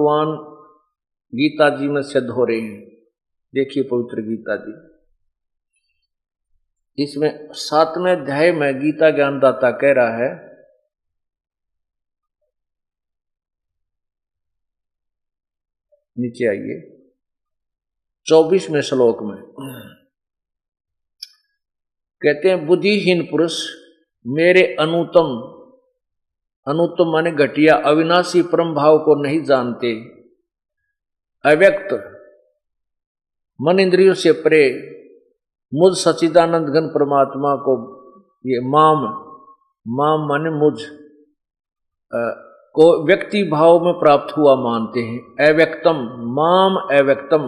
भगवान गीता जी में सिद्ध हो रहे हैं। देखिए पवित्र गीता जी, इसमें 7वें अध्याय में गीता ज्ञानदाता कह रहा है, नीचे आइए 24वें श्लोक में कहते हैं, बुद्धिहीन पुरुष मेरे अनुत्तम, अनुत्तम माने घटिया, अविनाशी परम भाव को नहीं जानते, अव्यक्त मन इंद्रियों से परे मुझ सच्चिदानंद घन परमात्मा को, ये माम, माम माने मुझ को व्यक्ति भाव में प्राप्त हुआ मानते हैं। अव्यक्तम, माम अव्यक्तम,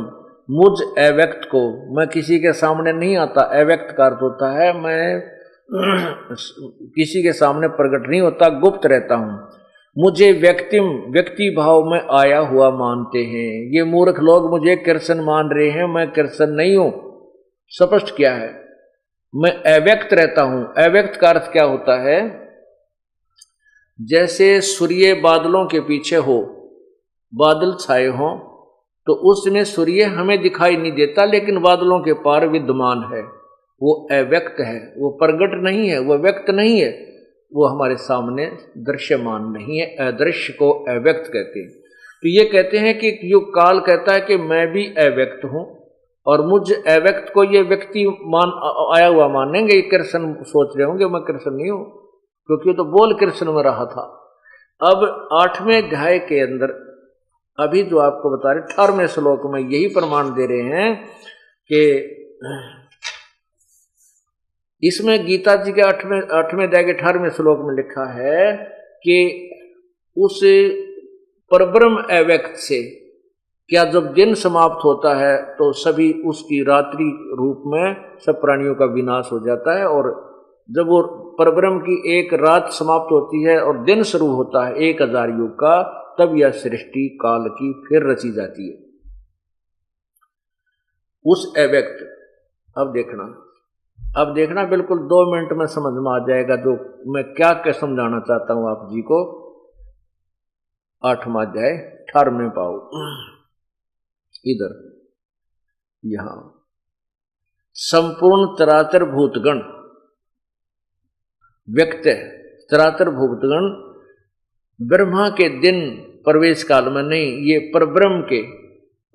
मुझ अव्यक्त को, मैं किसी के सामने नहीं आता, अव्यक्त का अर्थ होता है मैं किसी के सामने प्रकट नहीं होता, गुप्त रहता हूं। मुझे व्यक्ति भाव में आया हुआ मानते हैं। ये मूर्ख लोग मुझे कृष्ण मान रहे हैं, मैं कृष्ण नहीं हूं। स्पष्ट क्या है, मैं अव्यक्त रहता हूं। अव्यक्त का अर्थ क्या होता है, जैसे सूर्य बादलों के पीछे हो, बादल छाए हों, तो उसमें सूर्य हमें दिखाई नहीं देता, लेकिन बादलों के पार विद्यमान है, वो अव्यक्त है, वो प्रगट नहीं है, वो व्यक्त नहीं है, वो हमारे सामने दृश्यमान नहीं है। अदृश्य को अव्यक्त कहते हैं। तो ये कहते हैं कि यो काल कहता है कि मैं भी अव्यक्त हूं, और मुझ अव्यक्त को ये व्यक्ति मान आया हुआ मानेंगे। ये कृष्ण सोच रहे होंगे मैं कृष्ण नहीं हूं, क्योंकि तो बोल कृष्ण में रहा था। अब 8वें अध्याय के अंदर अभी जो आपको बता रहे 18वें श्लोक में यही प्रमाण दे रहे हैं कि इसमें गीता जी के 8वें अध्याय के 18वें श्लोक में लिखा है कि उस परब्रह्म अव्यक्त से क्या जब दिन समाप्त होता है तो सभी उसकी रात्रि रूप में सब प्राणियों का विनाश हो जाता है, और जब वो परब्रह्म की एक रात समाप्त होती है और दिन शुरू होता है 1000 युग का, तब यह सृष्टि काल की फिर रची जाती है। उस अव्यक्त, अब देखना बिल्कुल 2 मिनट में समझ में आ जाएगा जो मैं क्या समझाना चाहता हूं आप जी को। 8वां अध्याय 18वें पाओ, इधर यहां संपूर्ण चराचर भूतगण व्यक्त है। चराचर भूतगण ब्रह्मा के दिन प्रवेश काल में नहीं, ये परब्रह्म के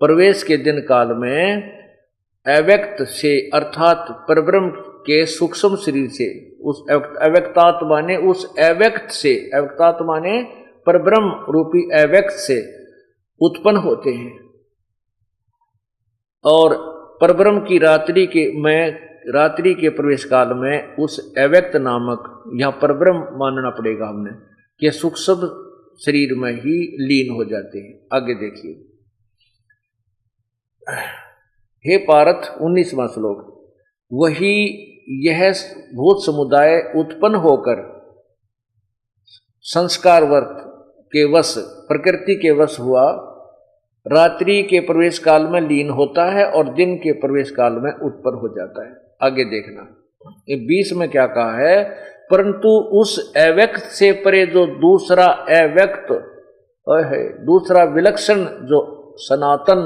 प्रवेश के दिन काल में अव्यक्त से, अर्थात परब्रह्म के सूक्ष्म शरीर से, उस अव्यक्तात्मा ने उस अव्यक्त से, अव्यक्तात्मा ने परब्रह्म रूपी अव्यक्त से उत्पन्न होते हैं, और परब्रह्म की रात्रि के प्रवेश काल में उस अव्यक्त नामक, यहां परब्रह्म मानना पड़ेगा हमने, कि सूक्ष्म शरीर में ही लीन हो जाते हैं। आगे देखिए, हे पार्थ 19वां श्लोक, वही यह भूत समुदाय उत्पन्न होकर संस्कारवर्त के वश, प्रकृति के वश हुआ, रात्रि के प्रवेश काल में लीन होता है और दिन के प्रवेश काल में उत्पन्न हो जाता है। आगे देखना, ये 20 में क्या कहा है, परंतु उस अव्यक्त से परे जो दूसरा अव्यक्त है, दूसरा विलक्षण जो सनातन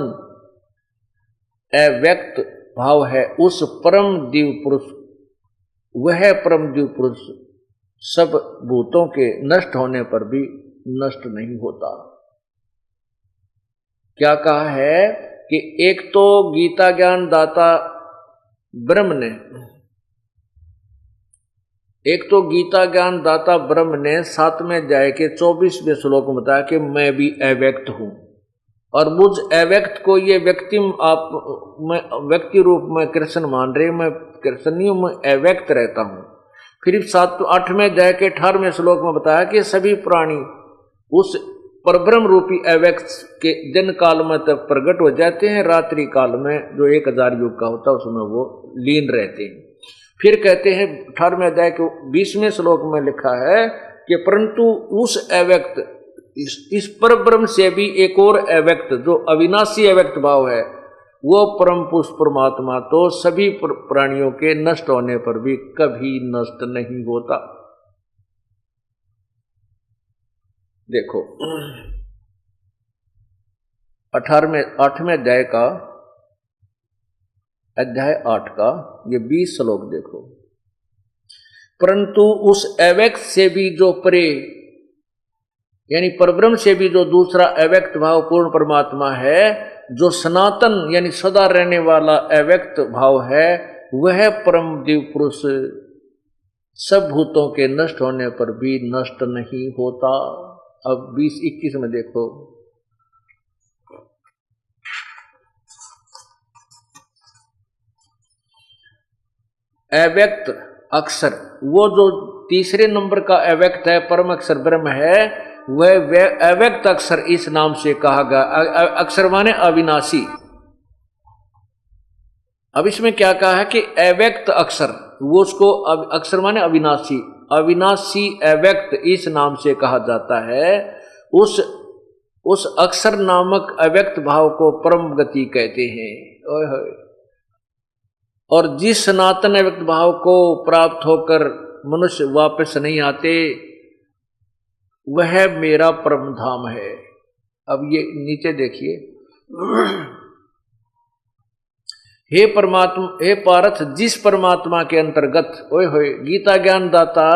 अव्यक्त भाव है, उस परम दिव्य पुरुष, वह परम दिव्य पुरुष सब भूतों के नष्ट होने पर भी नष्ट नहीं होता। क्या कहा है कि एक तो गीता ज्ञान दाता ब्रह्म ने, एक तो गीता ज्ञान दाता ब्रह्म ने 7वें अध्याय के 24वें श्लोक में बताया कि मैं भी अव्यक्त हूं, और मुझ अव्यक्त को ये व्यक्ति, आप मैं व्यक्ति रूप में कृष्ण मान रहे, मैं कृष्ण नहीं हूं, मैं अव्यक्त रहता हूं। फिर 8वें अध्याय के 18वें श्लोक में बताया कि सभी प्राणी उस परब्रह्म रूपी अव्यक्त के दिन काल में तब प्रकट हो जाते हैं, रात्रि काल में जो 1000 युग का होता है उसमें वो लीन रहते हैं। फिर कहते हैं 18वें अध्याय के 20वें श्लोक में लिखा है कि परंतु उस अव्यक्त, इस परब्रह्म से भी एक और अव्यक्त जो अविनाशी अव्यक्त भाव है, वो परम पुरुष परमात्मा तो सभी प्राणियों के नष्ट होने पर भी कभी नष्ट नहीं होता। देखो 8वें अध्याय का अध्याय 8 का ये 20 श्लोक देखो। परंतु उस अव्यक्त से भी जो परे यानी परब्रह्म से भी जो दूसरा अव्यक्त भाव पूर्ण परमात्मा है, जो सनातन यानी सदा रहने वाला अव्यक्त भाव है, वह परम दिव्य पुरुष सब भूतों के नष्ट होने पर भी नष्ट नहीं होता। अब 20-21 में देखो। अव्यक्त अक्षर, वो जो तीसरे नंबर का अव्यक्त है, परम अक्षर ब्रह्म है, वह अव्यक्त अक्षर इस नाम से कहा गया। अक्षर माने अविनाशी। अब इसमें क्या कहा है कि अव्यक्त अक्षर, वो उसको अक्षर माने अविनाशी, अविनाशी अव्यक्त इस नाम से कहा जाता है। उस अक्षर नामक अव्यक्त भाव को परम गति कहते हैं। ओए होए। और जिस सनातन अव्यक्त भाव को प्राप्त होकर मनुष्य वापस नहीं आते, वह मेरा परम धाम है। अब ये नीचे देखिए। हे परमात्मा, हे पार्थ, जिस परमात्मा के अंतर्गत, ओए होए, गीता ज्ञान दाता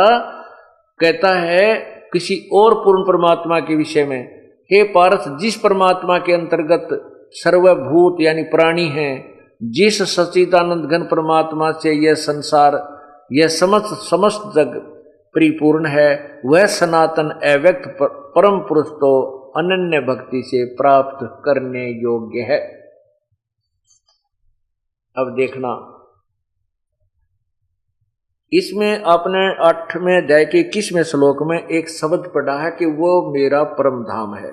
कहता है किसी और पूर्ण परमात्मा के विषय में, हे पार्थ, जिस परमात्मा के अंतर्गत सर्वभूत यानी प्राणी हैं, जिस सच्चिदानंद घन परमात्मा से यह संसार, यह समस्त जग परिपूर्ण है, वह सनातन अव्यक्त परम पुरुष तो अनन्य भक्ति से प्राप्त करने योग्य है। अब देखना, इसमें आपने 8वें अध्याय के 21वें श्लोक में एक शब्द पढ़ा है कि वो मेरा परम धाम है।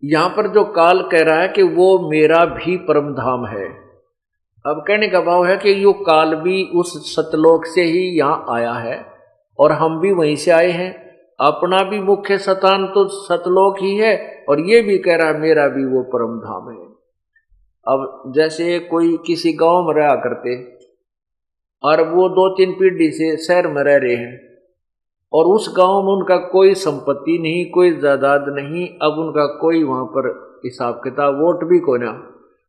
यहां पर जो काल कह रहा है कि वो मेरा भी परम धाम है। अब कहने का भाव है कि यो काल भी उस सतलोक से ही यहां आया है और हम भी वहीं से आए हैं। अपना भी मुख्य स्थान तो सतलोक ही है और ये भी कह रहा है मेरा भी वो परम धाम है। अब जैसे कोई किसी गांव में रहा करते और वो 2-3 पीढ़ी से शहर में रह रहे हैं और उस गांव में उनका कोई संपत्ति नहीं, कोई जायदाद नहीं, अब उनका कोई वहां पर हिसाब किताब, वोट भी कोई ना,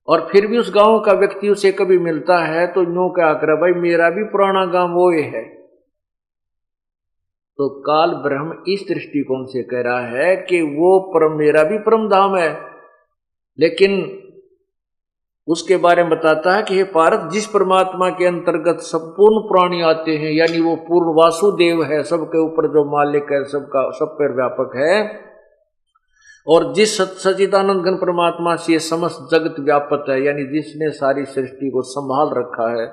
और फिर भी उस गांव का व्यक्ति उसे कभी मिलता है तो यूं क्या करे, भाई मेरा भी पुराना गांव वो है। तो काल ब्रह्म इस दृष्टिकोण से कह रहा है कि वो परम, मेरा भी परम धाम है, लेकिन उसके बारे में बताता है कि हे पार्थ, जिस परमात्मा के अंतर्गत संपूर्ण प्राणी आते हैं, यानी वो पूर्ण वासुदेव है, सबके ऊपर जो मालिक है, सबका सब पर व्यापक है, और जिस सच्चिदानंद घन परमात्मा से समस्त जगत व्यापक है, यानी जिसने सारी सृष्टि को संभाल रखा है,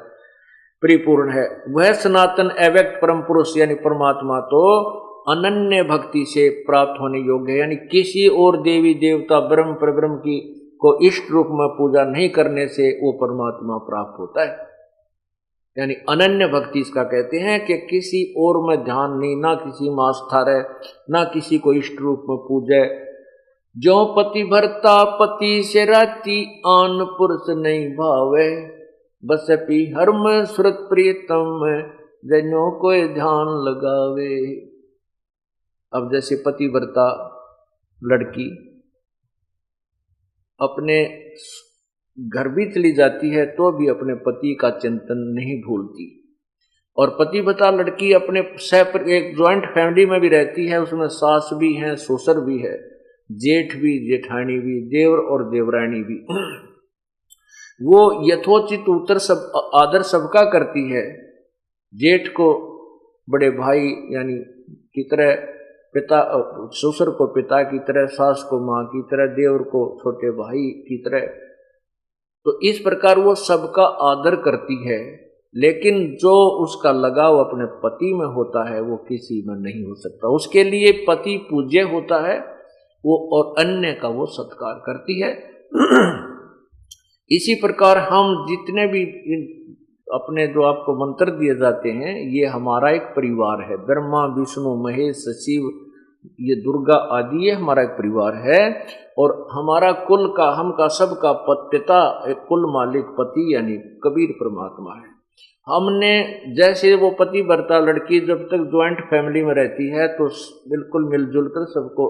परिपूर्ण है, वह सनातन अव्यक्त परम पुरुष यानी परमात्मा तो अनन्य भक्ति से प्राप्त होने योग्य है। यानी किसी और देवी देवता ब्रह्म परब्रह्म की को इष्ट रूप में पूजा नहीं करने से वो परमात्मा प्राप्त होता है। यानी अनन्य भक्ति इसका कहते हैं कि किसी और में ध्यान नहीं, ना किसी में आस्था रहे, ना किसी को इष्ट रूप में पूजे। जो पति भरता पति से राती, आन पुरुष नहीं भावे, बस पी हर में सुरत प्रियतम, जनो कोई ध्यान लगावे। अब जैसे पतिव्रता लड़की अपने घर भी चली जाती है तो भी अपने पति का चिंतन नहीं भूलती, और पतिव्रता लड़की अपने एक ज्वाइंट फैमिली में भी रहती है, उसमें सास भी है, ससुर भी है, जेठ भी, जेठानी भी, देवर और देवरानी भी। वो यथोचित उत्तर सब आदर सबका करती है। जेठ को बड़े भाई यानी की तरह, पिता ससुर को पिता की तरह, सास को माँ की तरह, देवर को छोटे भाई की तरह। तो इस प्रकार वो सबका आदर करती है, लेकिन जो उसका लगाव अपने पति में होता है वो किसी में नहीं हो सकता। उसके लिए पति पूज्य होता है वो, और अन्य का वो सत्कार करती है। इसी प्रकार हम जितने भी अपने जो आपको मंत्र दिए जाते हैं, ये हमारा एक परिवार है। ब्रह्मा विष्णु महेश शिव, ये दुर्गा आदि, ये हमारा एक परिवार है। और हमारा कुल का, हम का सबका पिता, एक कुल मालिक पति यानी कबीर परमात्मा है। हमने जैसे वो पति भर्ता लड़की जब तक ज्वाइंट फैमिली में रहती है तो बिल्कुल मिलजुल कर सबको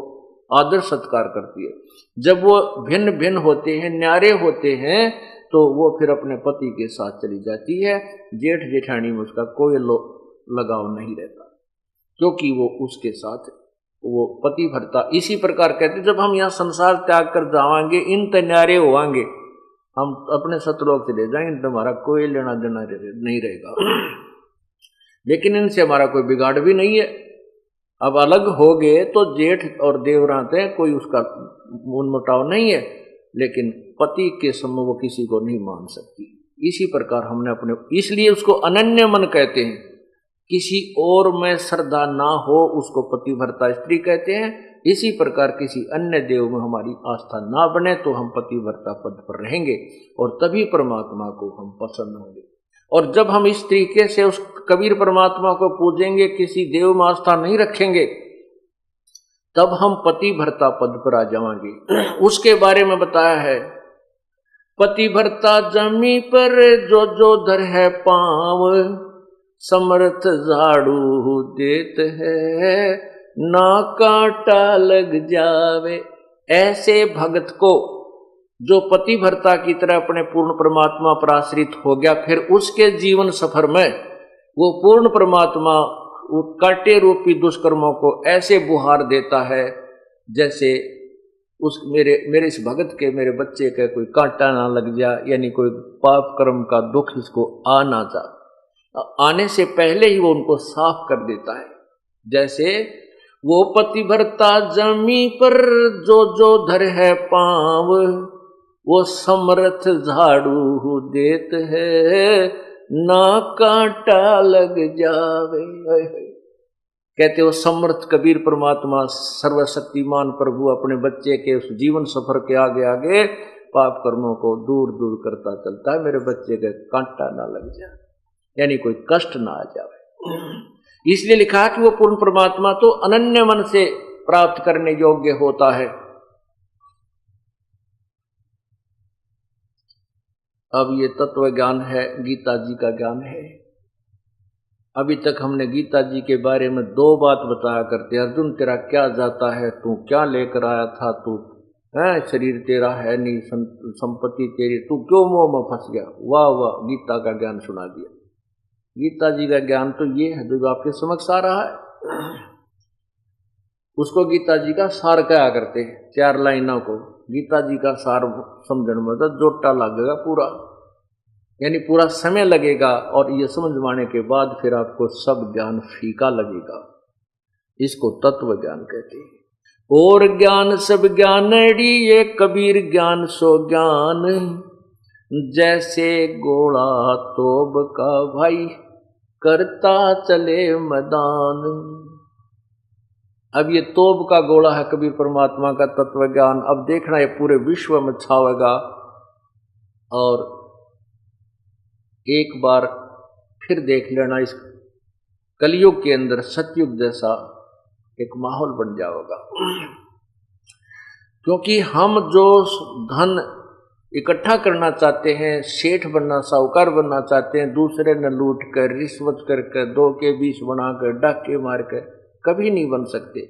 आदर सत्कार करती है। जब वो भिन्न भिन्न होते हैं, न्यारे होते हैं, तो वो फिर अपने पति के साथ चली जाती है। जेठ जेठानी में उसका कोई लगाव नहीं रहता, क्योंकि वो उसके साथ वो पति भर्ता। इसी प्रकार कहते जब हम यहाँ संसार त्याग कर जावांगे, इन तन्यारे होवांगे, हम अपने सतलोक से ले जाएंगे, तुम्हारा कोई लेना देना नहीं रहेगा। लेकिन इनसे हमारा कोई बिगाड़ भी नहीं है। अब अलग हो गए तो जेठ और देवरात है, कोई उसका मनमुटाव नहीं है, लेकिन पति के समय वो किसी को नहीं मान सकती। इसी प्रकार हमने अपने, इसलिए उसको अनन्य मन कहते हैं। किसी और में श्रद्धा ना हो उसको पतिव्रता स्त्री कहते हैं। इसी प्रकार किसी अन्य देव में हमारी आस्था ना बने तो हम पतिव्रता पद पर रहेंगे और तभी परमात्मा को हम पसंद होंगे। और जब हम इस तरीके से उस कबीर परमात्मा को पूजेंगे, किसी देव में आस्था नहीं रखेंगे, तब हम पतिव्रता पद पर आ जाएंगे। उसके बारे में बताया है, पतिव्रता जमी पर जो जो धर है पाँव, समर्थ झाड़ू देत है, ना कांटा लग जावे। ऐसे भक्त को जो पतिव्रता की तरह अपने पूर्ण परमात्मा पर आश्रित हो गया, फिर उसके जीवन सफर में वो पूर्ण परमात्मा वो कांटे रूपी दुष्कर्मों को ऐसे बुहार देता है जैसे उस मेरे इस भगत के, मेरे बच्चे के कोई कांटा ना लग जाए, यानी कोई पाप कर्म का दुख इसको आ ना जा, आने से पहले ही वो उनको साफ कर देता है। जैसे वो पतिव्रता जमी पर जो जो धर है पाँव, वो समर्थ झाड़ू देत है, ना कांटा लग जावे। कहते वो समर्थ कबीर परमात्मा सर्वशक्तिमान प्रभु अपने बच्चे के उस जीवन सफर के आगे आगे पाप कर्मों को दूर दूर करता चलता है, मेरे बच्चे के कांटा ना लग जाए, यानी कोई कष्ट ना आ जाए। इसलिए लिखा कि वो पूर्ण परमात्मा तो अनन्य मन से प्राप्त करने योग्य होता है। अब ये तत्व ज्ञान है, गीता जी का ज्ञान है। अभी तक हमने गीता जी के बारे में दो बात बताया करते, अर्जुन तेरा क्या जाता है, तू क्या लेकर आया था, तू है शरीर तेरा है नहीं, संपत्ति तेरी, तू क्यों मोह में फंस गया। वाह वाह, गीता का ज्ञान सुना दिया। गीता जी का ज्ञान तो ये है जो आपके समक्ष आ रहा है, उसको गीता जी का सार कहा करते हैं। 4 लाइनों को गीता जी का सार समझने में तो जोटा लगेगा पूरा, यानी पूरा समय लगेगा, और ये समझ माने के बाद फिर आपको सब ज्ञान फीका लगेगा। इसको तत्व ज्ञान कहते हैं। और ज्ञान सब ज्ञानड़ी, ये कबीर ज्ञान सो ज्ञान, जैसे गोला तोब का भाई, करता चले मैदान। अब ये तोब का गोला है कबीर परमात्मा का तत्व ज्ञान। अब देखना ये पूरे विश्व में छावेगा, और एक बार फिर देख लेना इस कलयुग के अंदर सतयुग जैसा एक माहौल बन जाएगा। क्योंकि हम जो धन इकट्ठा करना चाहते हैं, सेठ बनना, साहूकार बनना चाहते हैं, दूसरे न लूट कर, रिश्वत करके, 2 के 20 बनाकर, डाके मार कर, कभी नहीं बन सकते।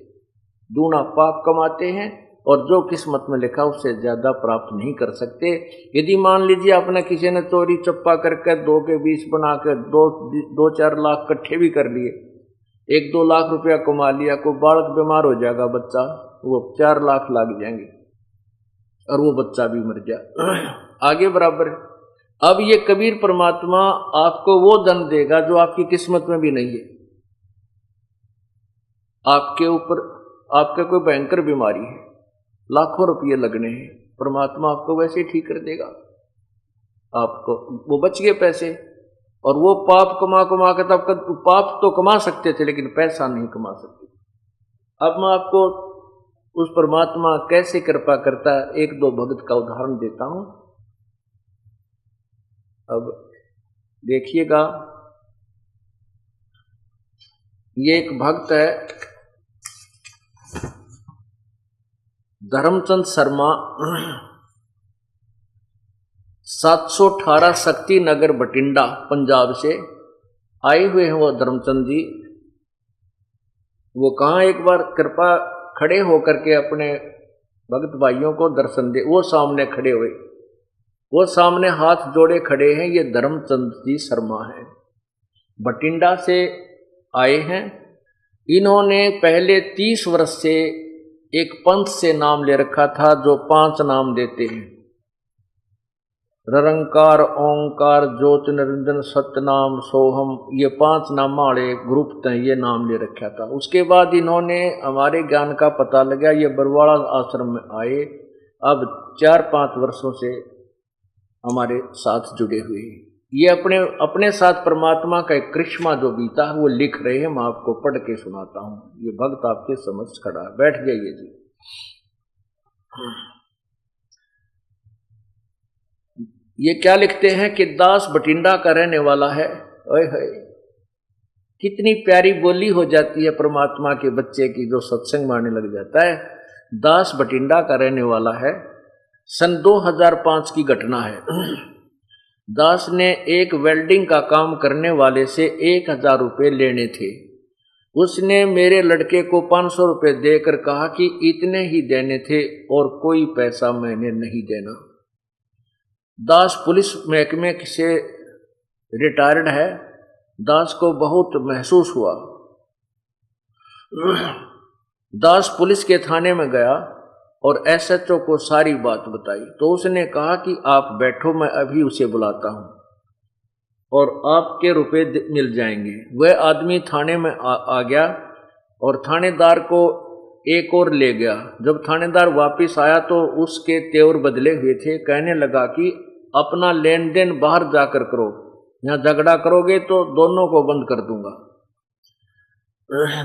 दूना पाप कमाते हैं और जो किस्मत में लिखा उससे ज्यादा प्राप्त नहीं कर सकते। यदि मान लीजिए आपने किसी ने चोरी चप्पा करके 2 के 20 बनाकर 2-4 लाख इकट्ठे भी कर लिए, 1-2 लाख रुपया कमा लिया, कोई बालक बीमार हो जाएगा बच्चा, वो 4 लाख लग जाएंगे और वो बच्चा भी मर जाए, आगे बराबर। अब ये कबीर परमात्मा आपको वो धन देगा जो आपकी किस्मत में भी नहीं है। आपके ऊपर आपके कोई भयंकर बीमारी है, लाखों रुपये लगने हैं, परमात्मा आपको वैसे ठीक कर देगा। आपको वो बच गए पैसे, और वो पाप कमा के तब पाप तो कमा सकते थे लेकिन पैसा नहीं कमा सकते। अब मैं आपको उस परमात्मा कैसे कृपा करता है 1-2 भक्त का उदाहरण देता हूं। अब देखिएगा, ये एक भक्त है धर्मचंद शर्मा, 718 शक्ति नगर बठिंडा पंजाब से आए हुए हैं वो धर्मचंद जी। वो कहाँ एक बार कृपा खड़े होकर के अपने भक्त भाइयों को दर्शन दे। वो सामने खड़े हुए, वो सामने हाथ जोड़े खड़े हैं। ये धर्मचंद जी शर्मा हैं, बठिंडा से आए हैं। इन्होंने पहले 30 वर्ष से एक पंथ से नाम ले रखा था जो 5 नाम देते हैं, निरंकार, ओंकार, ज्योत निरंजन, सतनाम, सोहम। ये 5 नाम वाले ग्रुप थे, ये नाम ले रखा था। उसके बाद इन्होंने हमारे ज्ञान का पता लगा, ये बरवाड़ा आश्रम में आए। अब 4-5 वर्षों से हमारे साथ जुड़े हुए हैं। ये अपने साथ परमात्मा का एक करिश्मा जो बीता है वो लिख रहे हैं। मैं आपको पढ़ के सुनाता हूँ। ये भक्त आपके समझ खड़ा है, बैठ जाइए जी। ये क्या लिखते हैं कि दास बठिंडा का रहने वाला है। ओए होए, कितनी प्यारी बोली हो जाती है परमात्मा के बच्चे की जो सत्संग मारने लग जाता है। दास बठिंडा का रहने वाला है। सन 2005 की घटना है। दास ने एक वेल्डिंग का काम करने वाले से 1000 रुपये लेने थे। उसने मेरे लड़के को 500 रुपये देकर कहा कि इतने ही देने थे और कोई पैसा मैंने नहीं देना। दास पुलिस महकमे से रिटायर्ड है। दास को बहुत महसूस हुआ। दास पुलिस के थाने में गया और एसएचओ को सारी बात बताई। तो उसने कहा कि आप बैठो, मैं अभी उसे बुलाता हूँ और आपके रुपए मिल जाएंगे। वह आदमी थाने में आ गया और थानेदार को एक और ले गया। जब थानेदार वापस आया तो उसके तेवर बदले हुए थे। कहने लगा कि अपना लेन देन बाहर जाकर करो, यहाँ झगड़ा करोगे तो दोनों को बंद कर दूंगा।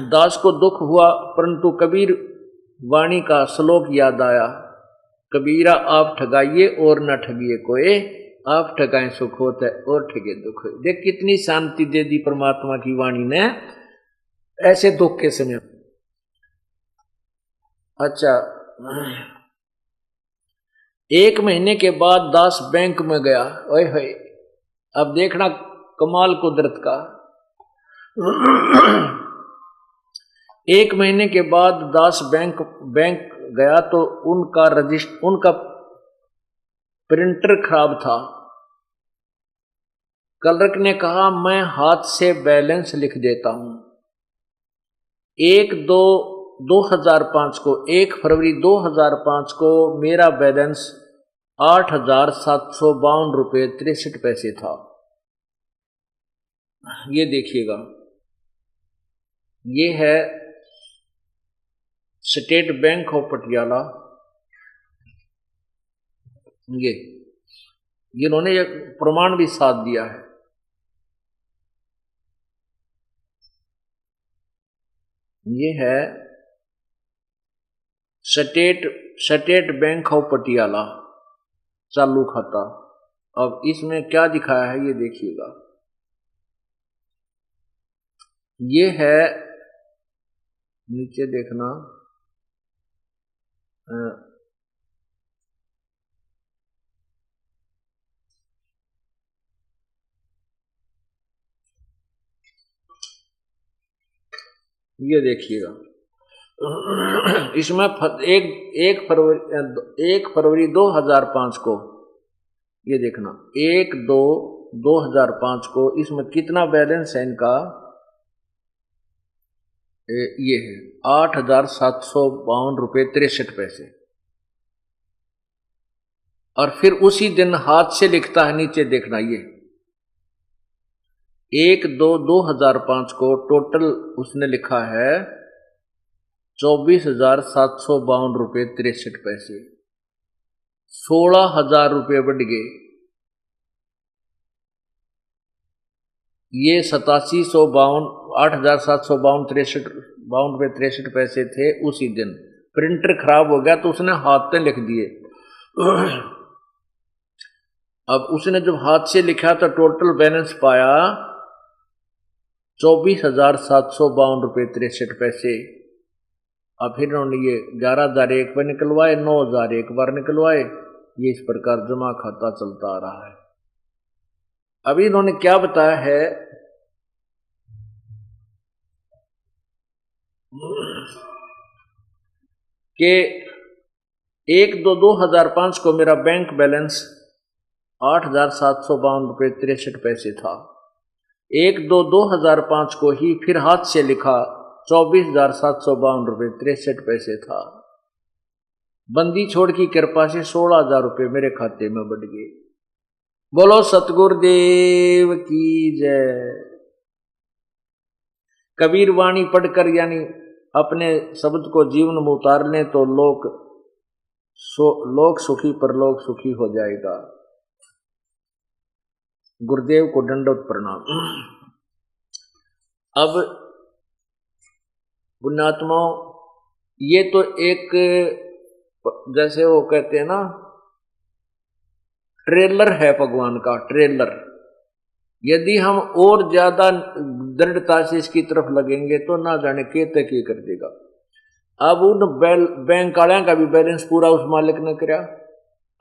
दास को दुख हुआ, परंतु कबीर वाणी का श्लोक याद आया। कबीरा आप ठगाइए और न ठगिए कोई, आप ठगाएं सुख होता है और ठगे दुख। देख कितनी शांति दे दी परमात्मा की वाणी ने ऐसे दुख के समय। अच्छा, 1 महीने के बाद दास बैंक में गया। ओए होए, अब देखना कमाल कुदरत का। 1 महीने के बाद दास बैंक गया तो उनका प्रिंटर खराब था। क्लर्क ने कहा मैं हाथ से बैलेंस लिख देता हूं। 1 फरवरी 2005 को मेरा बैलेंस 8,752 रुपये 63 पैसे था। ये देखिएगा, ये है स्टेट बैंक ऑफ पटियाला। ये इन्होंने एक प्रमाण भी साथ दिया है। ये है स्टेट बैंक ऑफ पटियाला चालू खाता। अब इसमें क्या दिखाया है ये देखिएगा। ये है, नीचे देखना, ये देखिएगा। इसमें 1 फरवरी 2005 को, ये देखना 1/2/2005 को इसमें कितना बैलेंस है इनका। ये है 8,752 रुपये 63 पैसे। और फिर उसी दिन हाथ से लिखता है, नीचे देखना, ये 1/2/2005 को टोटल उसने लिखा है 24,752 रुपये 63 पैसे। 16,000 रुपये बढ़ गए। ये 8752 8,752 रुपये 63 पैसे थे उसी दिन। प्रिंटर खराब हो गया तो उसने हाथ से लिख दिए। अब उसने जब हाथ से लिखा तो टोटल बैलेंस पाया 24,752 रुपये 63 पैसे। अब फिर उन्होंने ये 11,000 एक बार निकलवाए, 9,000 एक बार निकलवाए, ये इस प्रकार जमा खाता चलता आ रहा है। अभी इन्होंने क्या बताया है कि 1/2/2005 को मेरा बैंक बैलेंस 8,752.63 था। 1/2/2005 को ही फिर हाथ से लिखा 24,752.63 था। बंदी छोड़ की कृपा से 16,000 रुपये मेरे खाते में बढ़ गए। बोलो सतगुरुदेव की जय। कबीर वाणी पढ़कर यानी अपने शब्द को जीवन में उतार लें तो लोक सुखी परलोक सुखी हो जाएगा। गुरुदेव को दंडवत प्रणाम। अब पुण्यात्माओं, ये तो एक जैसे वो कहते हैं ना ट्रेलर है भगवान का, ट्रेलर। यदि हम और ज्यादा दृढ़ता से इसकी तरफ लगेंगे तो ना जाने के तक ही कर देगा। अब उन बैंक वाले का भी बैलेंस पूरा उस मालिक ने कराया।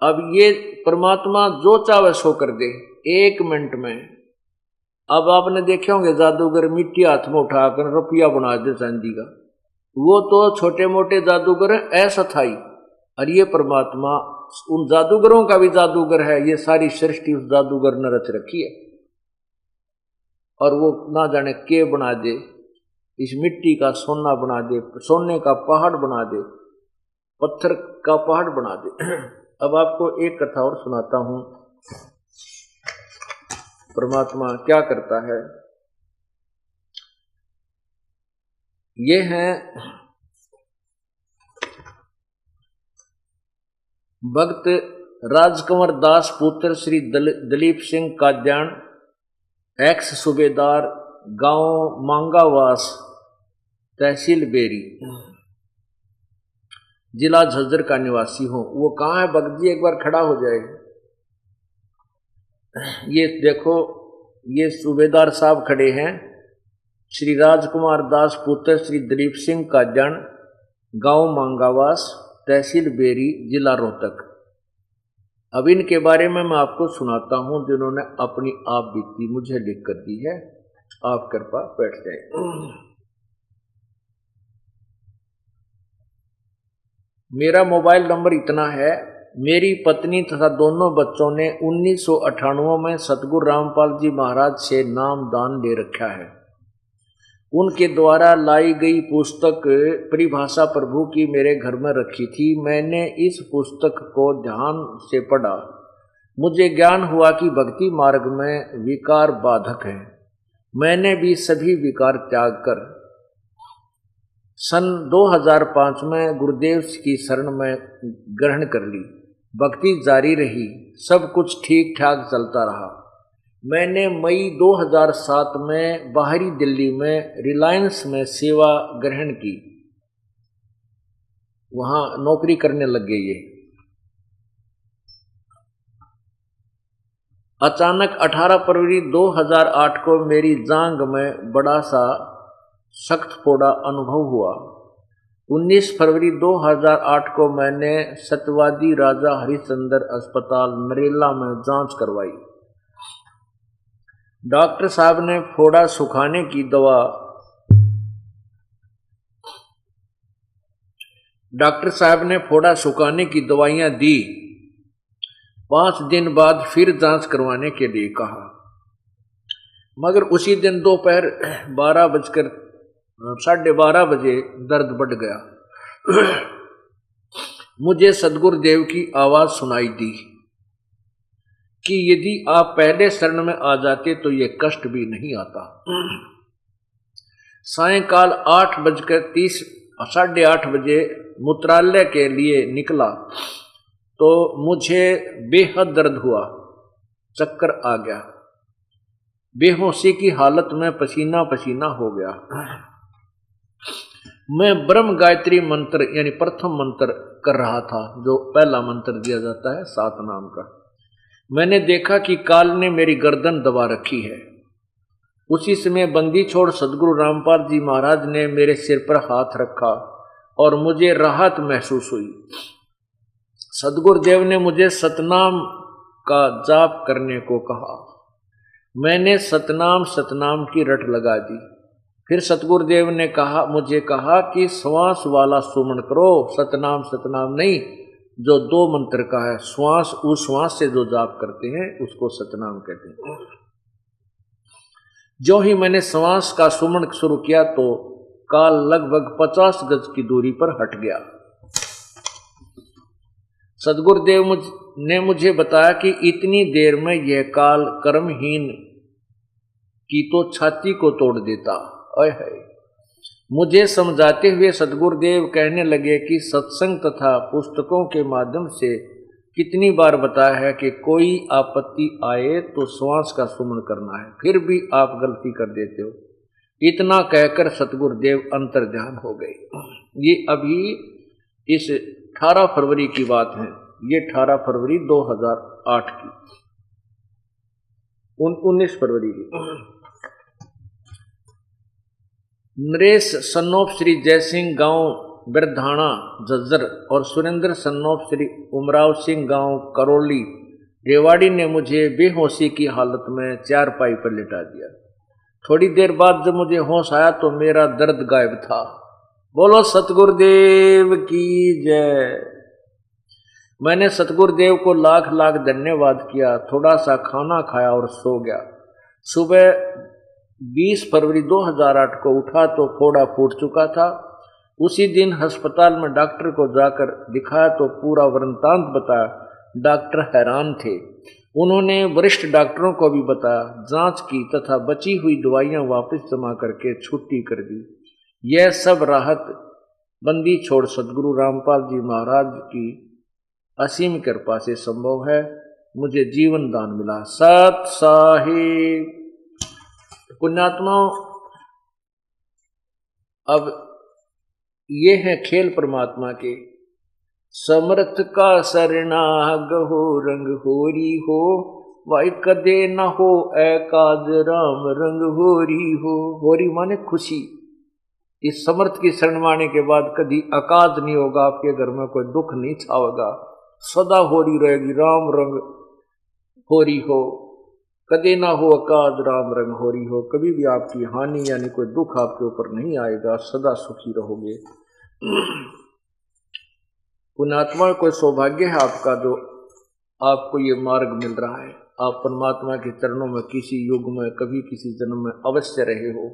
अब ये परमात्मा जो चाहे सो कर दे 1 मिनट में। अब आपने देखे होंगे जादूगर मिट्टी हाथ में उठाकर रुपया बना दे चांदी का, वो तो छोटे मोटे जादूगर अस्थाई, और ये परमात्मा उन जादूगरों का भी जादूगर है। ये सारी सृष्टि उस जादूगर ने रच रखी है, और वो ना जाने के बना दे, इस मिट्टी का सोना बना दे, सोने का पहाड़ बना दे, पत्थर का पहाड़ बना दे। अब आपको एक कथा और सुनाता हूं, परमात्मा क्या करता है। ये है भक्त राजकुंवर दास पुत्र श्री दलीप सिंह काद्यान, एक्स सूबेदार, गांव मांगावास, तहसील बेरी, जिला झज्जर का निवासी हूं। वो कहाँ है भक्त जी, एक बार खड़ा हो जाए। ये देखो, ये सूबेदार साहब खड़े हैं, श्री राजकुमार दास पुत्र श्री दलीप सिंह काद्यान, गांव मांगावास, तहसील बेरी, जिला रोहतक। अब इनके बारे में मैं आपको सुनाता हूं, जिन्होंने अपनी आप बीती मुझे लिख कर दी है। आप कृपा बैठ जाए। मेरा मोबाइल नंबर इतना है, मेरी पत्नी तथा दोनों बच्चों ने 1998 में सतगुरु रामपाल जी महाराज से नाम दान ले रखा है। उनके द्वारा लाई गई पुस्तक परिभाषा प्रभु की मेरे घर में रखी थी। मैंने इस पुस्तक को ध्यान से पढ़ा। मुझे ज्ञान हुआ कि भक्ति मार्ग में विकार बाधक है। मैंने भी सभी विकार त्याग कर सन 2005 में गुरुदेव की शरण में ग्रहण कर ली। भक्ति जारी रही, सब कुछ ठीक ठाक चलता रहा। मैंने मई 2007 में बाहरी दिल्ली में रिलायंस में सेवा ग्रहण की, वहां नौकरी करने लग गई। ये अचानक 18 फरवरी 2008 को मेरी जांघ में बड़ा सा सख्त फोड़ा अनुभव हुआ। 19 फरवरी 2008 को मैंने सत्यवादी राजा हरिश्चंद्र अस्पताल नरेला में जांच करवाई। डॉक्टर साहब ने फोड़ा सुखाने की दवाइयां दी। 5 दिन बाद फिर जांच करवाने के लिए कहा, मगर उसी दिन दोपहर 12:30 बजे दर्द बढ़ गया। मुझे सदगुरुदेव की आवाज सुनाई दी कि यदि आप पहले शरण में आ जाते तो ये कष्ट भी नहीं आता। सायंकाल 8:30 बजे मूत्रालय के लिए निकला तो मुझे बेहद दर्द हुआ, चक्कर आ गया, बेहोशी की हालत में पसीना पसीना हो गया। मैं ब्रह्म गायत्री मंत्र यानी प्रथम मंत्र कर रहा था, जो पहला मंत्र दिया जाता है 7 नाम का। मैंने देखा कि काल ने मेरी गर्दन दबा रखी है। उसी समय बंदी छोड़ सदगुरु रामपाल जी महाराज ने मेरे सिर पर हाथ रखा और मुझे राहत महसूस हुई। सदगुरुदेव ने मुझे सतनाम का जाप करने को कहा। मैंने सतनाम सतनाम की रट लगा दी। फिर सतगुरुदेव ने मुझे कहा कि श्वास वाला सुमन करो, सतनाम सतनाम नहीं, जो 2 मंत्र का है। श्वास, उस श्वास से जो जाप करते हैं उसको सतनाम कहते हैं। जो ही मैंने श्वास का सुमन शुरू किया तो काल लगभग 50 गज की दूरी पर हट गया। सदगुरुदेव ने मुझे बताया कि इतनी देर में यह काल कर्महीन की तो छाती को तोड़ देता। अय है। मुझे समझाते हुए सदगुरुदेव कहने लगे कि सत्संग तथा पुस्तकों के माध्यम से कितनी बार बताया है कि कोई आपत्ति आए तो श्वास का सुमन करना है, फिर भी आप गलती कर देते हो। इतना कहकर सतगुरुदेव अंतर्ध्यान हो गए। ये अभी इस 18 फरवरी की बात है। ये 18 फरवरी 2008 की, 19 फरवरी की। नरेश सन्नोप श्री जयसिंह गांव बिरधाना झज्जर और सुरेंद्र सन्नोप श्री उमराव सिंह गांव करौली रेवाड़ी ने मुझे बेहोशी की हालत में चारपाई पर लिटा दिया। थोड़ी देर बाद जब मुझे होश आया तो मेरा दर्द गायब था। बोलो सतगुरुदेव की जय। मैंने सतगुरुदेव को लाख लाख धन्यवाद किया। थोड़ा सा खाना खाया और सो गया। सुबह 20 फरवरी 2008 को उठा तो फोड़ा फूट चुका था। उसी दिन अस्पताल में डॉक्टर को जाकर दिखाया तो पूरा वृत्तांत बताया। डॉक्टर हैरान थे। उन्होंने वरिष्ठ डॉक्टरों को भी बताया, जांच की तथा बची हुई दवाइयां वापस जमा करके छुट्टी कर दी। यह सब राहत बंदी छोड़ सदगुरु रामपाल जी महाराज की असीम कृपा से संभव है। मुझे जीवन दान मिला। सत साहिब। पुण्यात्मा, अब ये है खेल परमात्मा के। समर्थ का सरनाग हो रंग होरी हो, वाई कदे न हो एकाज राम रंग होरी हो। होरी माने खुशी। इस समर्थ की शरण माने के बाद कभी अकाज नहीं होगा, आपके घर में कोई दुख नहीं छावेगा, सदा होरी रहेगी, राम रंग होरी हो। कदे ना हो अकाज राम रंग होरी हो। कभी भी आपकी हानि यानी कोई दुख आपके ऊपर नहीं आएगा, सदा सुखी रहोगे। पुण्यात्मा, कोई सौभाग्य है आपका जो आपको ये मार्ग मिल रहा है। आप परमात्मा के चरणों में किसी युग में, कभी किसी जन्म में अवश्य रहे हो,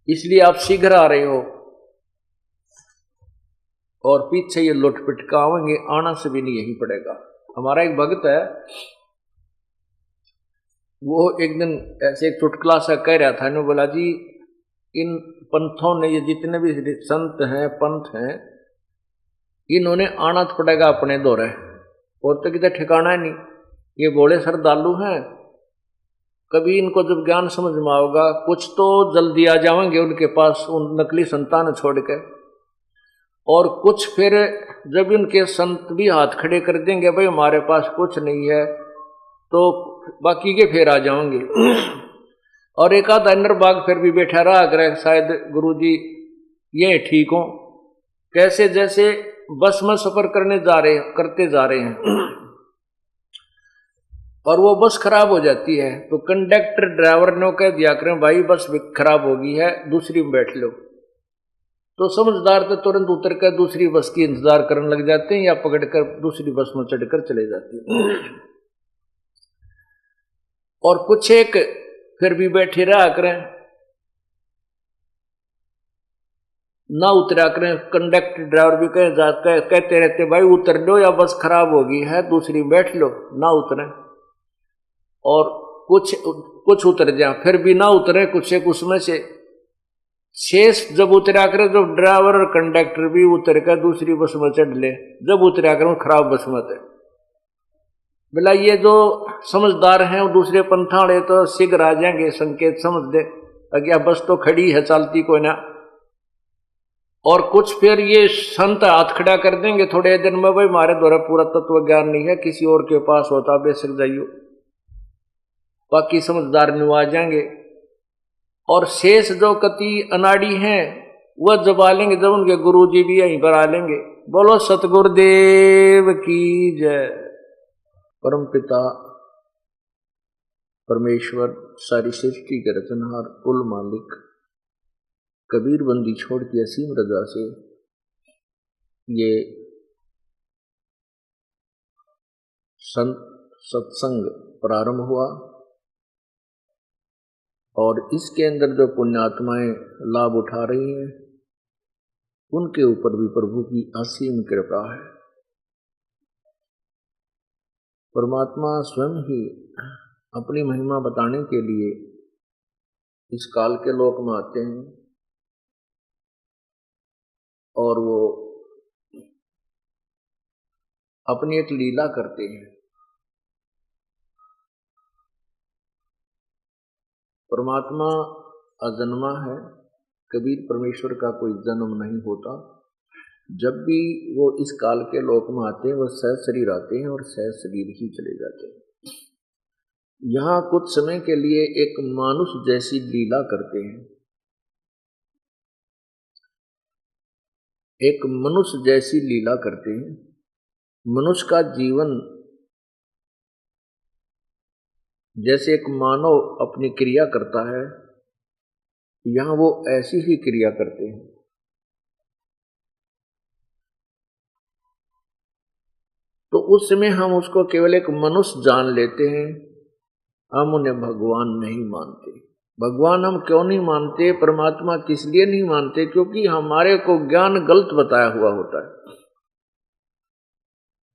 इसलिए आप शीघ्र आ रहे हो। और पीछे ये लुट पिटकावेंगे, आना से भी नहीं यही पड़ेगा। हमारा एक भक्त है, वो एक दिन ऐसे एक चुटकुला सा कह रहा था। इन्होंने बोला, जी इन पंथों ने, ये जितने भी संत हैं, पंथ हैं, इन्होंने आना तो पड़ेगा अपने दौरे, और तो किधर ठिकाना है नहीं। ये बोले श्रद्धालु हैं, कभी इनको जब ज्ञान समझ में आओगा, कुछ तो जल्दी आ जाएंगे उनके पास, उन नकली संतान छोड़ के, और कुछ फिर जब इनके संत भी हाथ खड़े कर देंगे, भाई हमारे पास कुछ नहीं है, तो बाकी के फिर आ जाएंगे। और एक आधा अंडरबाग फिर भी बैठा रहा करे, शायद गुरुजी ये ठीक हो। कैसे जैसे बस में सफर करते जा रहे हैं और वो बस खराब हो जाती है, तो कंडक्टर ड्राइवर ने कह दिया करें, भाई बस खराब हो गई है, दूसरी में बैठ लो। तो समझदार तो तुरंत उतर कर दूसरी बस की इंतजार करने लग जाते हैं, या पकड़कर दूसरी बस में चढ़कर चले जाते हैं। और कुछ एक फिर भी बैठे रहा करें, ना उतरा करें। कंडक्टर ड्राइवर भी कहते रहते, भाई उतर लो या बस खराब हो गई है, दूसरी बैठ लो, ना उतरे। और कुछ उतर जाए, फिर भी ना उतरे कुछ एक उसमें से। शेष जब उतरा करें, जब ड्राइवर और कंडक्टर भी उतर कर दूसरी बस में चढ़ ले, जब उतरा करें खराब बस में थे। बोला ये जो समझदार हैं वो दूसरे पंथाड़े तो शीघ्र आ जाएंगे, संकेत समझ दे, अगर बस तो खड़ी है, चलती कोई ना। और कुछ फिर ये संत हाथ खड़ा कर देंगे थोड़े दिन में, भाई हमारे द्वारा पूरा तत्व ज्ञान नहीं है, किसी और के पास होता बेशक जाइयो। बाकी समझदार न्यू आ जाएंगे। और शेष जो कति अनाड़ी हैं वह जब आ लेंगे, जब उनके गुरुजी भी यहीं पर आ लेंगे, बोलो सतगुरुदेव की जय। परम पिता परमेश्वर, सारी सृष्टि के रचनहार, कुल मालिक, कबीर बंदी छोड़ की असीम रजा से ये सत्संग प्रारंभ हुआ और इसके अंदर जो पुण्यात्माएं लाभ उठा रही हैं उनके ऊपर भी प्रभु की असीम कृपा है। परमात्मा स्वयं ही अपनी महिमा बताने के लिए इस काल के लोक में आते हैं और वो अपनी एक लीला करते हैं। परमात्मा अजन्मा है, कबीर परमेश्वर का कोई जन्म नहीं होता। जब भी वो इस काल के लोक में आते हैं वो सहज शरीर आते हैं और सहज शरीर ही चले जाते हैं। यहाँ कुछ समय के लिए एक मानुष जैसी लीला करते हैं, एक मनुष्य जैसी लीला करते हैं। मनुष्य का जीवन जैसे एक मानव अपनी क्रिया करता है, यहाँ वो ऐसी ही क्रिया करते हैं। तो उस समय हम उसको केवल एक मनुष्य जान लेते हैं, हम उन्हें भगवान नहीं मानते। भगवान हम क्यों नहीं मानते, परमात्मा किस लिए नहीं मानते? क्योंकि हमारे को ज्ञान गलत बताया हुआ होता है।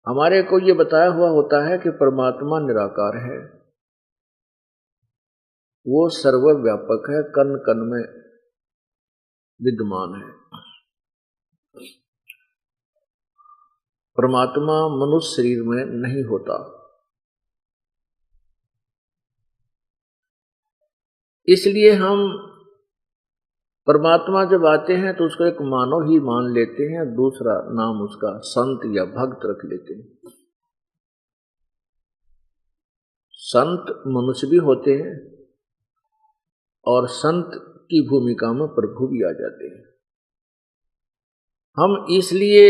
हमारे को ये बताया हुआ होता है कि परमात्मा निराकार है, वो सर्वव्यापक है, कण कण में विद्यमान है। परमात्मा मनुष्य शरीर में नहीं होता। इसलिए हम परमात्मा जब आते हैं तो उसको एक मानव ही मान लेते हैं, दूसरा नाम उसका संत या भक्त रख लेते हैं। संत मनुष्य भी होते हैं और संत की भूमिका में प्रभु भी आ जाते हैं। हम इसलिए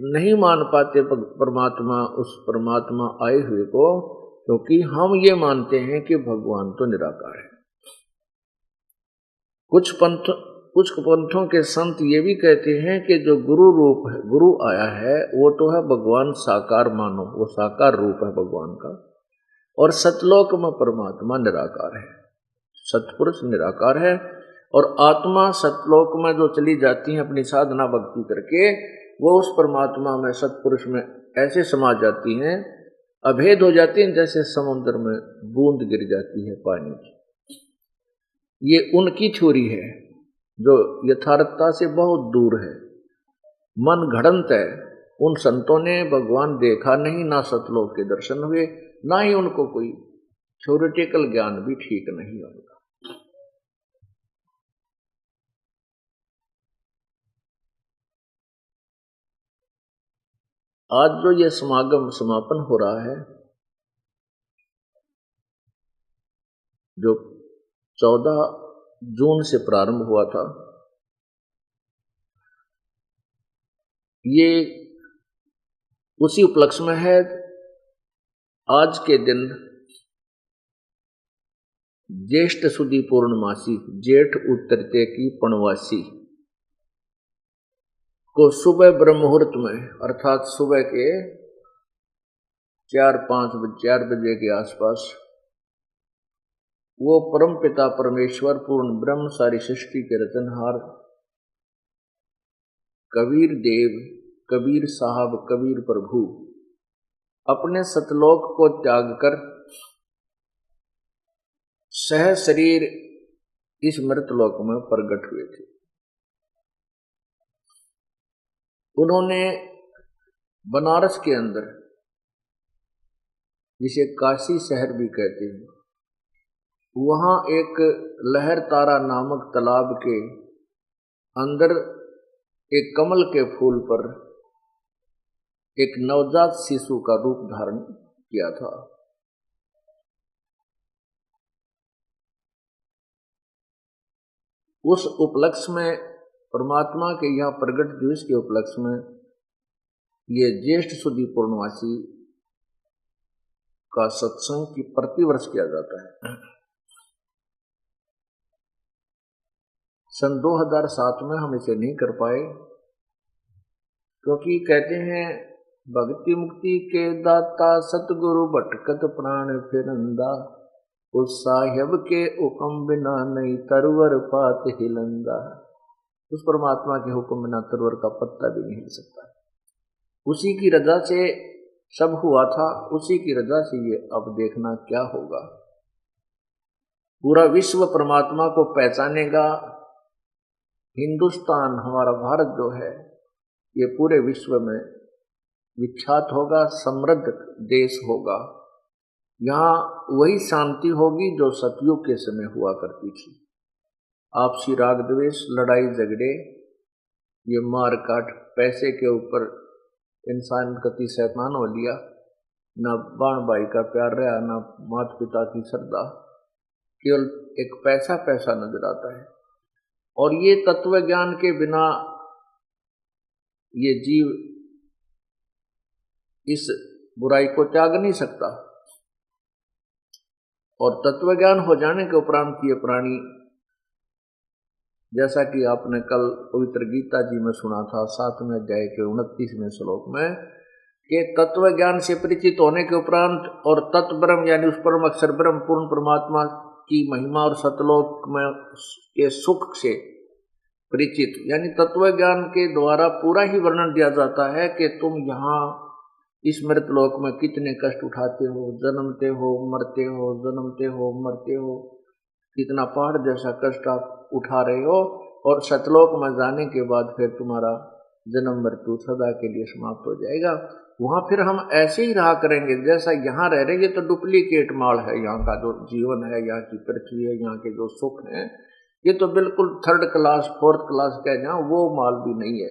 नहीं मान पाते परमात्मा, उस परमात्मा आए हुए को, क्योंकि हम ये मानते हैं कि भगवान तो निराकार है। कुछ पंथों के संत ये भी कहते हैं कि जो गुरु रूप है, गुरु आया है, वो तो है भगवान साकार मानो, वो साकार रूप है भगवान का। और सतलोक में परमात्मा निराकार है, सतपुरुष निराकार है। और आत्मा सतलोक में जो चली जाती है अपनी साधना भक्ति करके, वो उस परमात्मा में, सतपुरुष में ऐसे समा जाती हैं, अभेद हो जाती हैं, जैसे समुद्र में बूंद गिर जाती है पानी की। ये उनकी थ्योरी है जो यथार्थता से बहुत दूर है, मन घड़ंत है। उन संतों ने भगवान देखा नहीं, ना सतलोक के दर्शन हुए, ना ही उनको कोई थ्योरेटिकल ज्ञान भी ठीक नहीं होगा। आज जो ये समागम समापन हो रहा है, जो 14 जून से प्रारंभ हुआ था, ये उसी उपलक्ष्य में है। आज के दिन ज्येष्ठ सुदी पूर्णमासी, जेठ उतरते की पणवासी को सुबह ब्रह्म मुहूर्त में, अर्थात सुबह के 4 बजे के आसपास, वो परम पिता परमेश्वर पूर्ण ब्रह्म, सारी सृष्टि के रचनहार कबीर देव, कबीर साहब, कबीर प्रभु अपने सतलोक को त्याग कर सह शरीर इस मृतलोक में प्रकट हुए थे। उन्होंने बनारस के अंदर, जिसे काशी शहर भी कहते हैं, वहां एक लहर तारा नामक तालाब के अंदर एक कमल के फूल पर एक नवजात शिशु का रूप धारण किया था। उस उपलक्ष्य में, परमात्मा के यहाँ प्रगट दिवस के उपलक्ष्य में, ये ज्येष्ठ शुद्धि पूर्णमासी का सत्संग की प्रतिवर्ष किया जाता है। सन 2007 में हम इसे नहीं कर पाए, क्योंकि कहते हैं भक्ति मुक्ति के दाता सतगुरु भटकत प्राण फिरंदा, उस साहिब के हुक्म बिना नहीं तरवर पात हिलंदा। उस परमात्मा के हुक्म बिना तरवर का पत्ता भी नहीं हिल सकता। उसी की रजा से सब हुआ था, उसी की रजा से ये अब देखना क्या होगा। पूरा विश्व परमात्मा को पहचानेगा। हिंदुस्तान हमारा भारत जो है ये पूरे विश्व में विख्यात होगा, समृद्ध देश होगा। यहाँ वही शांति होगी जो सतयुग के समय हुआ करती थी। आपसी राग द्वेष, लड़ाई झगड़े, ये मार काट, पैसे के ऊपर इंसान कति शैतान हो लिया, न बाण भाई का प्यार रहा, न माता पिता की श्रद्धा, केवल एक पैसा पैसा नजर आता है। और ये तत्व ज्ञान के बिना ये जीव इस बुराई को त्याग नहीं सकता। और तत्व ज्ञान हो जाने के उपरांत ये प्राणी, जैसा कि आपने कल पवित्र गीता जी में सुना था 7वें अध्याय के 29वें श्लोक में, कि तत्व ज्ञान से परिचित होने के उपरांत और तत्व ब्रह्म यानी उस परम अक्षर ब्रह्म पूर्ण परमात्मा की महिमा और सतलोक में के सुख से परिचित, यानी तत्व ज्ञान के द्वारा पूरा ही वर्णन दिया जाता है कि तुम यहाँ इस मृतलोक में कितने कष्ट उठाते हो, जन्मते हो मरते हो, जन्मते हो मरते हो, कितना पहाड़ जैसा कष्ट आप उठा रहे हो, और सतलोक में जाने के बाद फिर तुम्हारा जन्म मृत्यु सदा के लिए समाप्त हो जाएगा। वहाँ फिर हम ऐसे ही रहा करेंगे जैसा यहाँ रह रहे। ये तो डुप्लीकेट माल है, यहाँ का जो जीवन है, यहाँ की पृथ्वी है, यहाँ के जो सुख हैं, ये तो बिल्कुल थर्ड क्लास फोर्थ क्लास कह जाओ, वो माल भी नहीं है।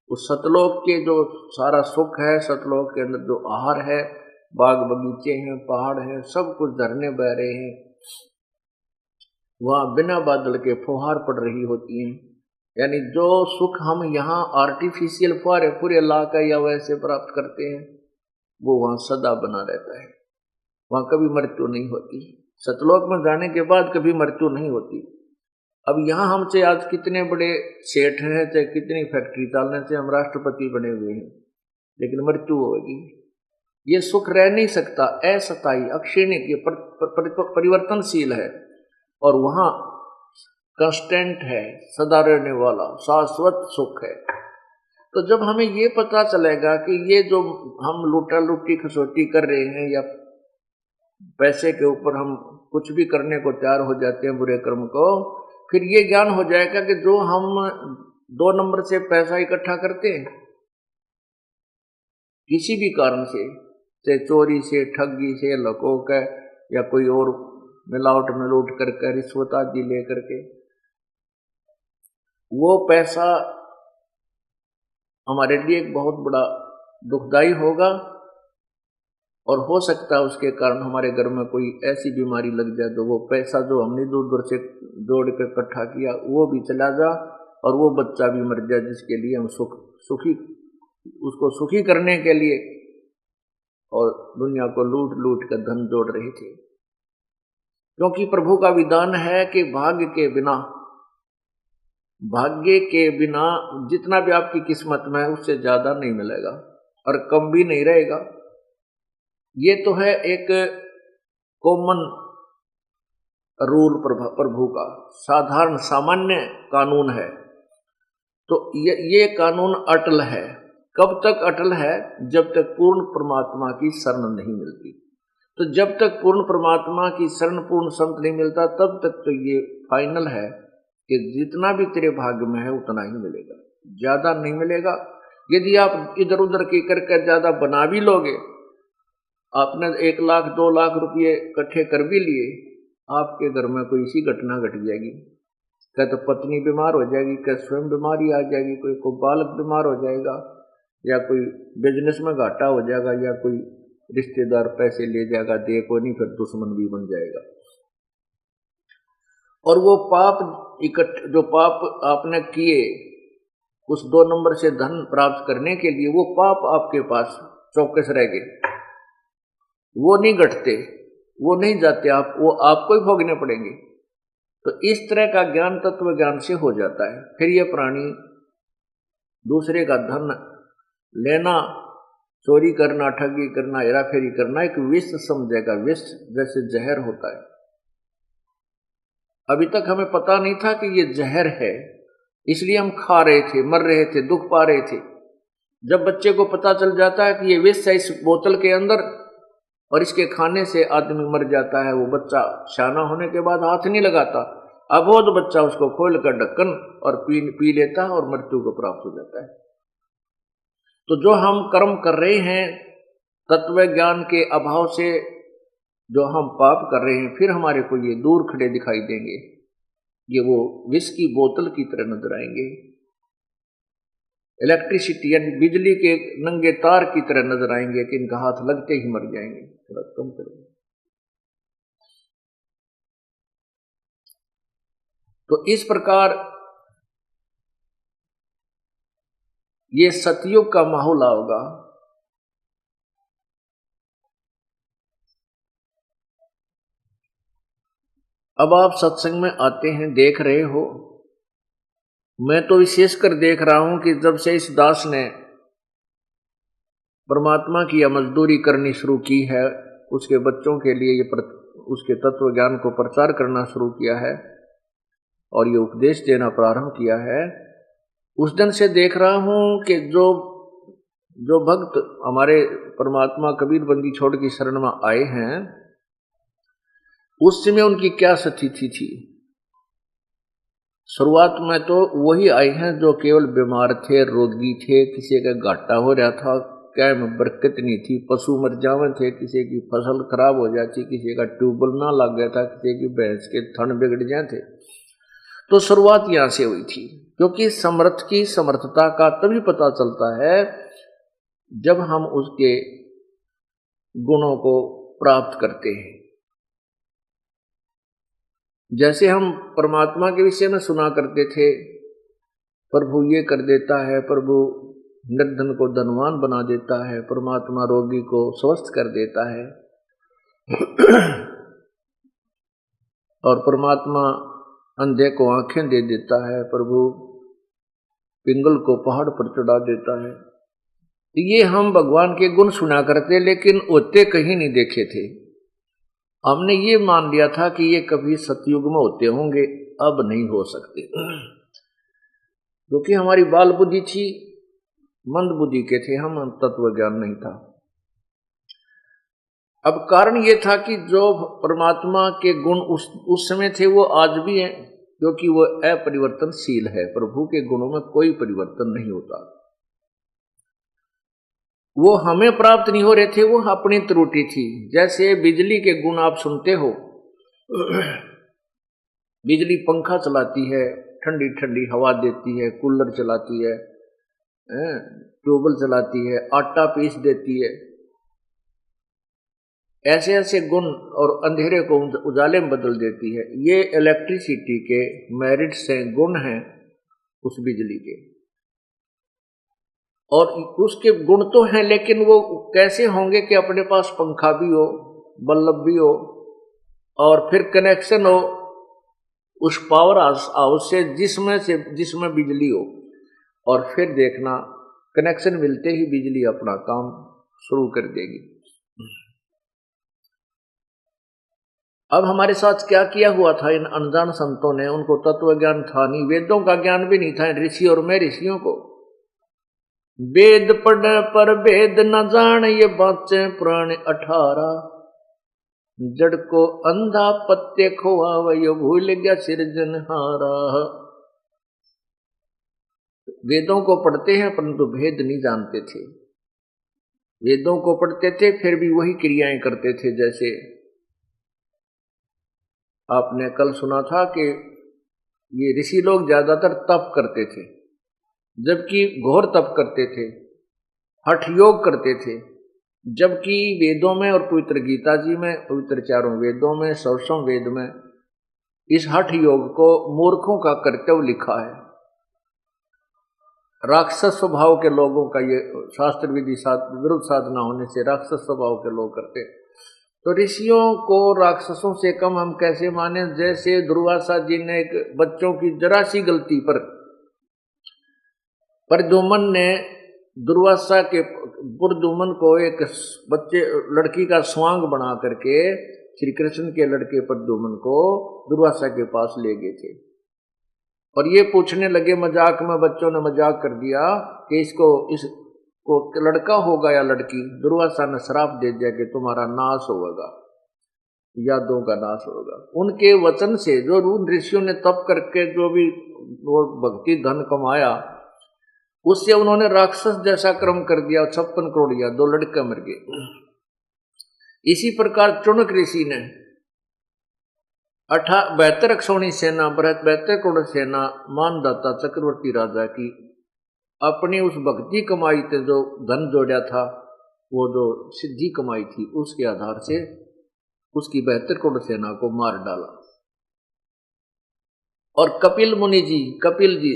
उस सतलोक के जो सारा सुख है, सतलोक के अंदर जो आहार है, बाग बगीचे हैं, पहाड़ हैं, सब कुछ झरने बह रहे हैं, वहाँ बिना बादल के फुहार पड़ रही होती हैं। यानी जो सुख हम यहाँ आर्टिफिशियल फुहारे पूरे लाकर या वैसे प्राप्त करते हैं, वो वहाँ सदा बना रहता है, वहाँ कभी मृत्यु नहीं होती। सतलोक में जाने के बाद कभी मृत्यु नहीं होती। अब यहाँ हमसे आज कितने बड़े सेठ हैं, चाहे कितनी फैक्ट्री डालने से हम राष्ट्रपति बने हुए हैं, लेकिन मृत्यु होगी। ये सुख रह नहीं सकता, अस्थायी अक्षीणिक, ये परिवर्तनशील है, और वहाँ कांस्टेंट है, सदा रहने वाला शाश्वत सुख है। तो जब हमें ये पता चलेगा कि ये जो हम लूटा लुटी खसोटी कर रहे हैं, या पैसे के ऊपर हम कुछ भी करने को तैयार हो जाते हैं बुरे कर्म को, फिर ये ज्ञान हो जाएगा कि जो हम 2 नंबर से पैसा इकट्ठा करते हैं किसी भी कारण से, चाहे चोरी से, ठगी से, लकोक है, या कोई और मिलावट में लूट करके, रिश्वत आदि ले करके, वो पैसा हमारे लिए एक बहुत बड़ा दुखदाई होगा। और हो सकता है उसके कारण हमारे घर में कोई ऐसी बीमारी लग जाए तो वो पैसा जो हमने दूर दूर से जोड़ कर इकट्ठा किया वो भी चला जा, और वो बच्चा भी मर जाए जिसके लिए हम उसको सुखी करने के लिए और दुनिया को लूट लूट कर धन जोड़ रहे थे। क्योंकि प्रभु का विधान है कि भाग्य के बिना जितना भी आपकी किस्मत में है उससे ज्यादा नहीं मिलेगा और कम भी नहीं रहेगा। ये तो है एक कॉमन रूल प्रभु का, साधारण सामान्य कानून है। तो ये कानून अटल है। कब तक अटल है? जब तक पूर्ण परमात्मा की शरण नहीं मिलती। तो जब तक पूर्ण परमात्मा की शरण, पूर्ण संत नहीं मिलता, तब तक तो ये फाइनल है कि जितना भी तेरे भाग्य में है उतना ही मिलेगा, ज्यादा नहीं मिलेगा। यदि आप इधर उधर की करके ज्यादा बना भी लोगे, आपने 1 लाख 2 लाख रुपये इकट्ठे कर भी लिए, आपके घर में कोई इसी घटना घट जाएगी, क्या तो पत्नी बीमार हो जाएगी, क्या स्वयं बीमारी आ जाएगी, कोई बालक बीमार हो जाएगा, या कोई बिजनेस में घाटा हो जाएगा, या कोई रिश्तेदार पैसे ले जाएगा, दे को नहीं, फिर दुश्मन भी बन जाएगा। और वो पाप जो पाप आपने किए उस 2 नंबर से धन प्राप्त करने के लिए वो पाप आपके पास चौकस रह गए, वो नहीं घटते, वो नहीं जाते, वो आपको ही भोगने पड़ेंगे। तो इस तरह का ज्ञान तत्व ज्ञान से हो जाता है। फिर ये प्राणी दूसरे का धन लेना, चोरी करना, ठगी करना, हेराफेरी करना एक विष समझेगा, विष जैसे जहर होता है। अभी तक हमें पता नहीं था कि ये जहर है, इसलिए हम खा रहे थे, मर रहे थे, दुख पा रहे थे। जब बच्चे को पता चल जाता है कि ये विष है इस बोतल के अंदर और इसके खाने से आदमी मर जाता है, वो बच्चा शाना होने के बाद हाथ नहीं लगाता। अब वो तो बच्चा उसको खोल कर ढक्कन और पी लेता है और मृत्यु को प्राप्त हो जाता है। तो जो हम कर्म कर रहे हैं तत्व ज्ञान के अभाव से, जो हम पाप कर रहे हैं, फिर हमारे को ये दूर खड़े दिखाई देंगे, ये वो विष की बोतल की तरह नजर आएंगे, इलेक्ट्रिसिटी यानी बिजली के नंगे तार की तरह नजर आएंगे कि इनका हाथ लगते ही मर जाएंगे। थोड़ा कम करो। तो इस प्रकार ये सतयुग का माहौल होगा। अब आप सत्संग में आते हैं, देख रहे हो, मैं तो विशेषकर देख रहा हूं कि जब से इस दास ने परमात्मा की मजदूरी करनी शुरू की है, उसके बच्चों के लिए उसके तत्व ज्ञान को प्रचार करना शुरू किया है और ये उपदेश देना प्रारंभ किया है, उस दिन से देख रहा हूं कि जो भक्त हमारे परमात्मा कबीर बंदी छोड़ की शरण में आए हैं, उस समय उनकी क्या स्थिति थी। शुरुआत में तो वही आए हैं जो केवल बीमार थे, रोगी थे, किसी का घाटा हो रहा था, क्या में बरकत नहीं थी, पशु मर जावे थे, किसी की फसल खराब हो जाती, किसी का ट्यूबवेल ना लग गया था, किसी की भैंस के थन बिगड़ जाए थे। तो शुरुआत यहां से हुई थी, क्योंकि समर्थ की समर्थता का तभी पता चलता है जब हम उसके गुणों को प्राप्त करते हैं। जैसे हम परमात्मा के विषय में सुना करते थे, प्रभु ये कर देता है, प्रभु निर्धन को धनवान बना देता है, परमात्मा रोगी को स्वस्थ कर देता है और परमात्मा अंधे को आंखें दे देता है, प्रभु पिंगल को पहाड़ पर चढ़ा देता है। ये हम भगवान के गुण सुना करते, लेकिन होते कहीं नहीं देखे थे। हमने ये मान लिया था कि ये कभी सतयुग में होते होंगे, अब नहीं हो सकते, क्योंकि हमारी बाल बुद्धि थी, मंद बुद्धि के थे हम, तत्व ज्ञान नहीं था। अब कारण ये था कि जो परमात्मा के गुण उस समय थे वो आज भी हैं, क्योंकि वो अपरिवर्तनशील है। प्रभु के गुणों में कोई परिवर्तन नहीं होता। वो हमें प्राप्त नहीं हो रहे थे, वो अपनी त्रुटि थी। जैसे बिजली के गुण आप सुनते हो, बिजली पंखा चलाती है, ठंडी ठंडी हवा देती है, कूलर चलाती है, ट्यूबवेल चलाती है, आटा पीस देती है, ऐसे ऐसे गुण, और अंधेरे को उजाले में बदल देती है। ये इलेक्ट्रिसिटी के मेरिट्स हैं, गुण हैं उस बिजली के, और उसके गुण तो हैं, लेकिन वो कैसे होंगे कि अपने पास पंखा भी हो, बल्ब भी हो, और फिर कनेक्शन हो उस पावर हाउस से जिसमें बिजली हो, और फिर देखना कनेक्शन मिलते ही बिजली अपना काम शुरू कर देगी। अब हमारे साथ क्या किया हुआ था इन अनजान संतों ने? उनको तत्व ज्ञान था नहीं, वेदों का ज्ञान भी नहीं था। ऋषि और मैं ऋषियों को वेद पढ़ पर वेद न जान, ये बाचे पुराण 18, जड़ को अंधा पत्ते खोआ, वह भूल गया सिरजनहारा। वेदों को पढ़ते हैं परंतु भेद नहीं जानते थे। वेदों को पढ़ते थे फिर भी वही क्रियाएं करते थे। जैसे आपने कल सुना था कि ये ऋषि लोग ज्यादातर तप करते थे, जबकि घोर तप करते थे, हठ योग करते थे, जबकि वेदों में और पवित्र गीता जी में, पवित्र चारों वेदों में, 100वें वेद में इस हठ योग को मूर्खों का कर्तव्य लिखा है। राक्षस स्वभाव के लोगों का ये शास्त्र विधि विरुद्ध साधना होने से राक्षस स्वभाव के लोग करते। तो ऋषियों को राक्षसों से कम हम कैसे माने? जैसे दुर्वासा जी ने एक बच्चों की जरा सी गलती पर प्रद्युम्न ने दुर्वासा के प्रद्युम्न को एक बच्चे लड़की का स्वांग बना करके श्री कृष्ण के लड़के प्रद्युम्न को दुर्वासा के पास ले गए थे। और ये पूछने लगे मजाक में, बच्चों ने मजाक कर दिया कि इसको लड़का होगा या लड़की। दुर्वासा ने श्राप दे दिया कि तुम्हारा नाश होगा, यादों का नाश होगा। उनके वचन से जो ऋषियों ने तप करके जो भी वो भक्ति धन कमाया, उससे उन्होंने राक्षस जैसा कर्म कर दिया। 56 करोड़ या 2 लड़के मर गए। इसी प्रकार चुनक ऋषि ने 72 अक्षौणी सेना, 72 करोड़ सेना मानदाता चक्रवर्ती राजा की अपनी उस भक्ति कमाई थे, जो धन जोड़ा था, वो जो सिद्धि कमाई थी, उसके आधार से उसकी 72 करोड़ सेना को मार डाला। और कपिल मुनि जी, कपिल जी,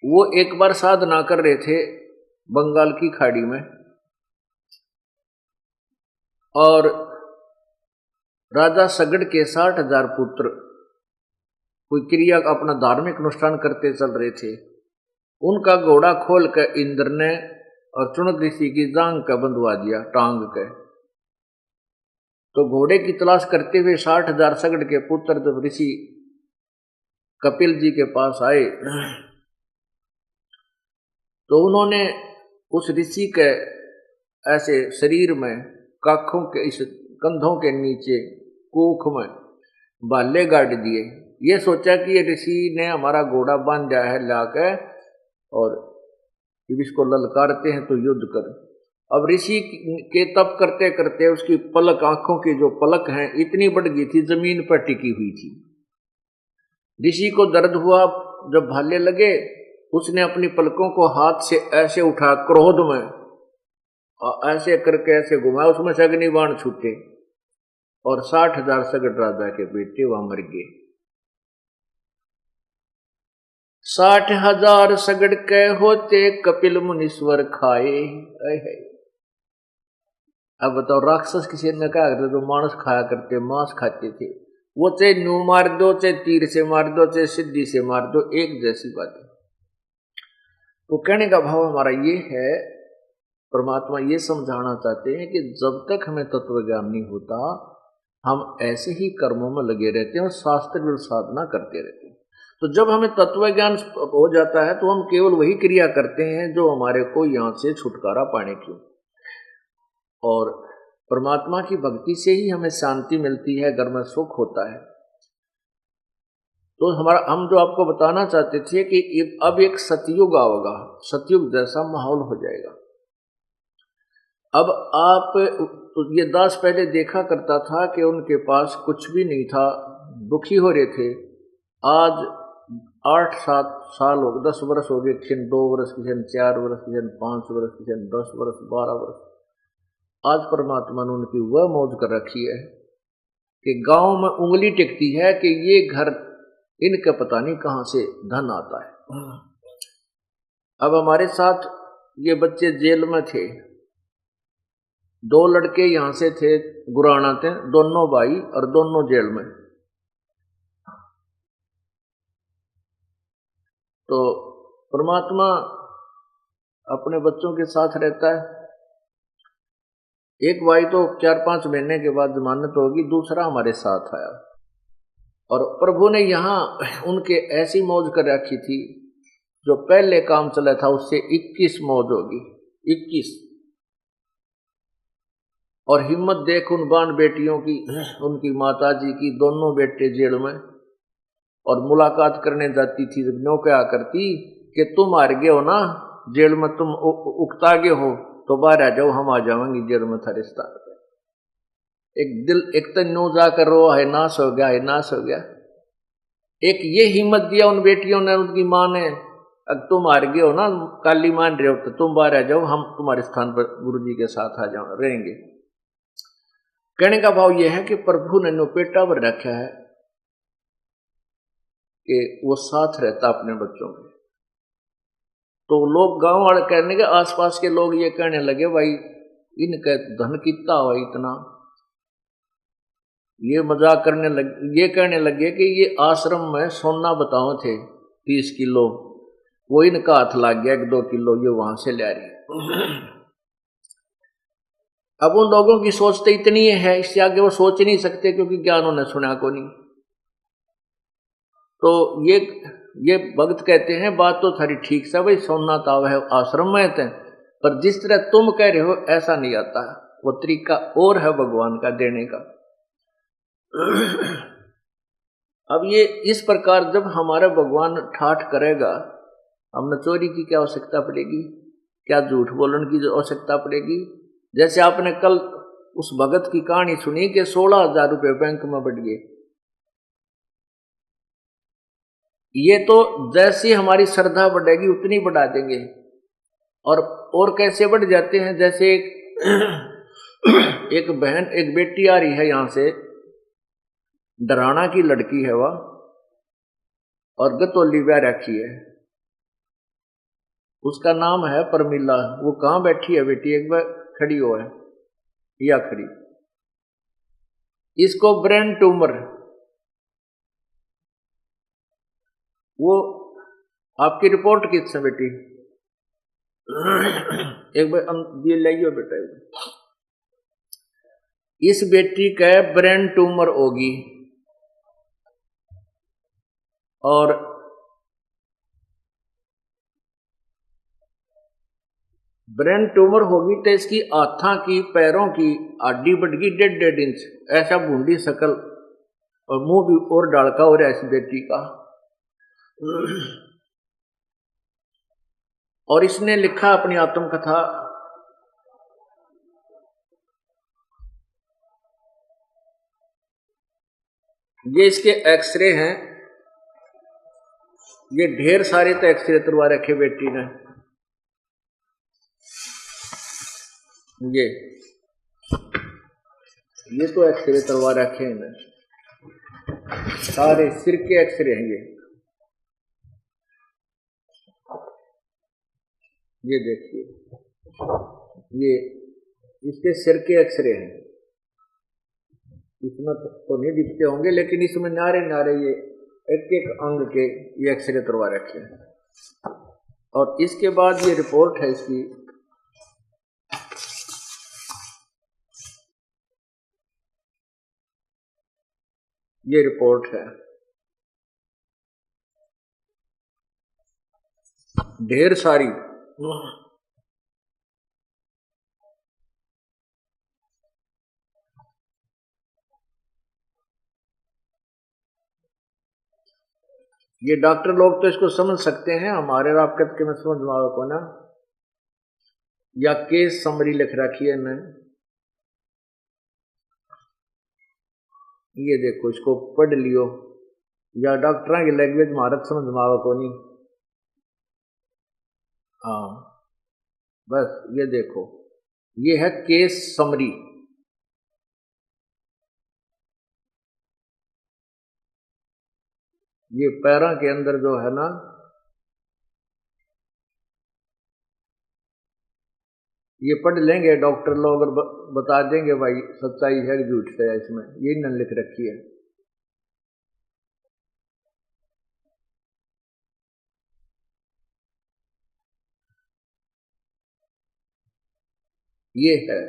वो एक बार साधना कर रहे थे बंगाल की खाड़ी में, और राजा सगड़ के 60,000 पुत्र कोई क्रिया अपना धार्मिक अनुष्ठान करते चल रहे थे। उनका घोड़ा खोल कर इंद्र ने और चुनक ऋषि की जांग का बंधवा दिया, टांग के। तो घोड़े की तलाश करते हुए 60,000 सगड़ के पुत्र जब ऋषि कपिल जी के पास आए, तो उन्होंने उस ऋषि के ऐसे शरीर में काखों के इस कंधों के नीचे कोख में भाले गाड़ दिए। ये सोचा कि ये ऋषि ने हमारा घोड़ा बांध दिया है लाके, और इसको ललकारते हैं तो युद्ध कर। अब ऋषि के तप करते करते उसकी पलक, आंखों की जो पलक हैं, इतनी बढ़ गई थी, जमीन पर टिकी हुई थी। ऋषि को दर्द हुआ, जब भाले लगे, उसने अपनी पलकों को हाथ से ऐसे उठा, क्रोध में ऐसे करके ऐसे घुमाया, उसमें से अग्निबाण छूटे और 60,000 सगड़ राजा के बेटे वहां मर गए। 60,000 सगड़ के होते कपिल मुनीश्वर खाए। अब बताओ, राक्षस किसी ने क्या करते? तो मांस खाया करते, मांस खाते थे। वो चाहे न्यू मार दो, चाहे तीर से मार दो, चाहे सिद्धि से मार दो, एक जैसी बात है। तो कहने का भाव हमारा ये है, परमात्मा ये समझाना चाहते हैं कि जब तक हमें तत्व ज्ञान नहीं होता, हम ऐसे ही कर्मों में लगे रहते हैं और शास्त्र विरुद्ध साधना करते रहते हैं। तो जब हमें तत्व ज्ञान हो जाता है, तो हम केवल वही क्रिया करते हैं जो हमारे को यहाँ से छुटकारा पाने की। और परमात्मा की भक्ति से ही हमें शांति मिलती है, घर में सुख होता है। तो हम जो आपको बताना चाहते थे कि अब एक सतयुग आएगा, सतयुग जैसा माहौल हो जाएगा। अब आप, तो ये दास पहले देखा करता था कि उनके पास कुछ भी नहीं था, दुखी हो रहे थे। आज 8-7 साल हो गए, 10 वर्ष हो गए, किसी 2 वर्ष, किसी 4 वर्ष, किसी 5 वर्ष, किसी 10 वर्ष, 12 वर्ष। आज परमात्मा ने उनकी वह मौज कर रखी है कि गांव में उंगली टिकती है कि ये घर, इनका पता नहीं कहां से धन आता है। अब हमारे साथ ये बच्चे जेल में थे, 2 लड़के यहां से थे, गुराना थे, दोनों भाई, और दोनों जेल में। तो परमात्मा अपने बच्चों के साथ रहता है। एक भाई तो 4-5 महीने के बाद जमानत होगी, दूसरा हमारे साथ आया। और प्रभु ने यहाँ उनके ऐसी मौज कर रखी थी, जो पहले काम चला था उससे 21 मौज होगी, 21। और हिम्मत देख उन बाण बेटियों की, उनकी माता जी की, दोनों बेटे जेल में, और मुलाकात करने जाती थी। जब नो क्या करती कि तुम हार गए हो ना जेल में, तुम उकता गए हो, तो बाहर आ जाओ, हम आ जाएंगे जेल में था रिश्ता। एक तो नो जाकर रो, है नाश हो गया, है नाश हो गया। एक ये हिम्मत दिया उन बेटियों ने, उनकी माँ ने, अब तुम हार गए हो ना, काली मान रहे हो, तो तुम बाहर आ जाओ, हम तुम्हारे स्थान पर गुरु जी के साथ आ जाओ, रहेंगे। कहने का भाव यह है कि प्रभु ने नो पेटा भर रखा है। कि वो साथ रहता अपने बच्चों के। तो लोग गांव वाले कहने के, आसपास के लोग ये कहने लगे, भाई इनका धन कितना हुआ इतना, ये मजाक करने लगे, ये कहने लगे कि ये आश्रम में सोना बताओ थे 30 किलो, वो इनका हाथ लग गया 1-2 किलो ये वहां से ले रही। अब उन लोगों की सोच तो इतनी है, इससे आगे वो सोच ही नहीं सकते, क्योंकि ज्ञान उन्हें सुना को नहीं। तो ये भक्त कहते हैं, बात तो थारी ठीक से भाई, सोना ताव है आश्रम में थे, पर जिस तरह तुम कह रहे हो ऐसा नहीं आता, वो तरीका और है भगवान का देने का। अब ये इस प्रकार जब हमारा भगवान ठाठ करेगा, हमने चोरी की क्या आवश्यकता पड़ेगी, क्या झूठ बोलने की आवश्यकता पड़ेगी। जैसे आपने कल उस भगत की कहानी सुनी कि 16,000 रुपये बैंक में बढ़ गए। ये तो जैसी हमारी श्रद्धा बढ़ेगी उतनी बढ़ा देंगे। और कैसे बढ़ जाते हैं, जैसे एक बहन, एक बेटी आ रही है यहां से, डराना की लड़की है वह, और गतौली ब्याह रखी है, उसका नाम है परमिला। वो कहाँ बैठी है बेटी, एक बार खड़ी हो है या खड़ी, इसको ब्रेन ट्यूमर, वो आपकी रिपोर्ट किस है बेटी, एक बार ये लाइयो बेटा, इस बेटी का ब्रेन ट्यूमर होगी, और ब्रेन ट्यूमर होगी तो इसकी हाथों की पैरों की हड्डी बढ़ गई 1.5 इंच, ऐसा बूंदी शकल, और मुंह भी और डालका हो रहा है इस बेटी का। और इसने लिखा अपनी आत्मकथा, ये इसके एक्सरे हैं, ये ढेर सारे तो एक्सरे तुरवा रखे बेटी ने, ये तो एक्सरे तुरवा रखे हैं, सारे सिर के एक्सरे हैं ये देखिए, ये इसके सिर के एक्सरे हैं, इसमें तो नहीं दिखते होंगे, लेकिन इसमें नारे नारे ये एक एक अंग के ये एक्सरे करवा रखे हैं। और इसके बाद ये रिपोर्ट है इसकी, ये रिपोर्ट है, ढेर सारी। ये डॉक्टर लोग तो इसको समझ सकते हैं, हमारे आपके के में समझ माओ को ना, या केस समरी लिख रखी है मैं, ये देखो इसको पढ़ लियो, या डॉक्टर की लैंग्वेज महारत समझ माओ को नहीं। हाँ बस ये देखो, ये है केस समरी, ये पैरों के अंदर जो है ना, ये पढ़ लेंगे डॉक्टर लोग और बता देंगे भाई सच्चाई है कि झूठ है, इसमें ये न लिख रखी है। ये है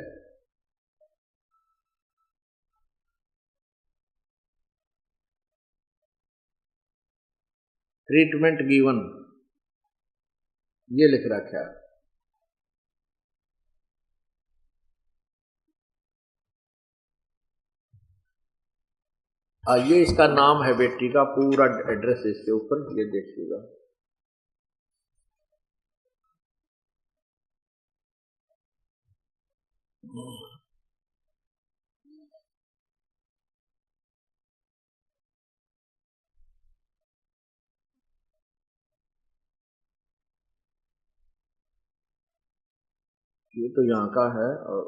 ट्रीटमेंट गिवन, ये लिख रखा है। ये इसका नाम है बेटी का, पूरा एड्रेस इसके ऊपर, ये देखिएगा। ये तो यहाँ का है, और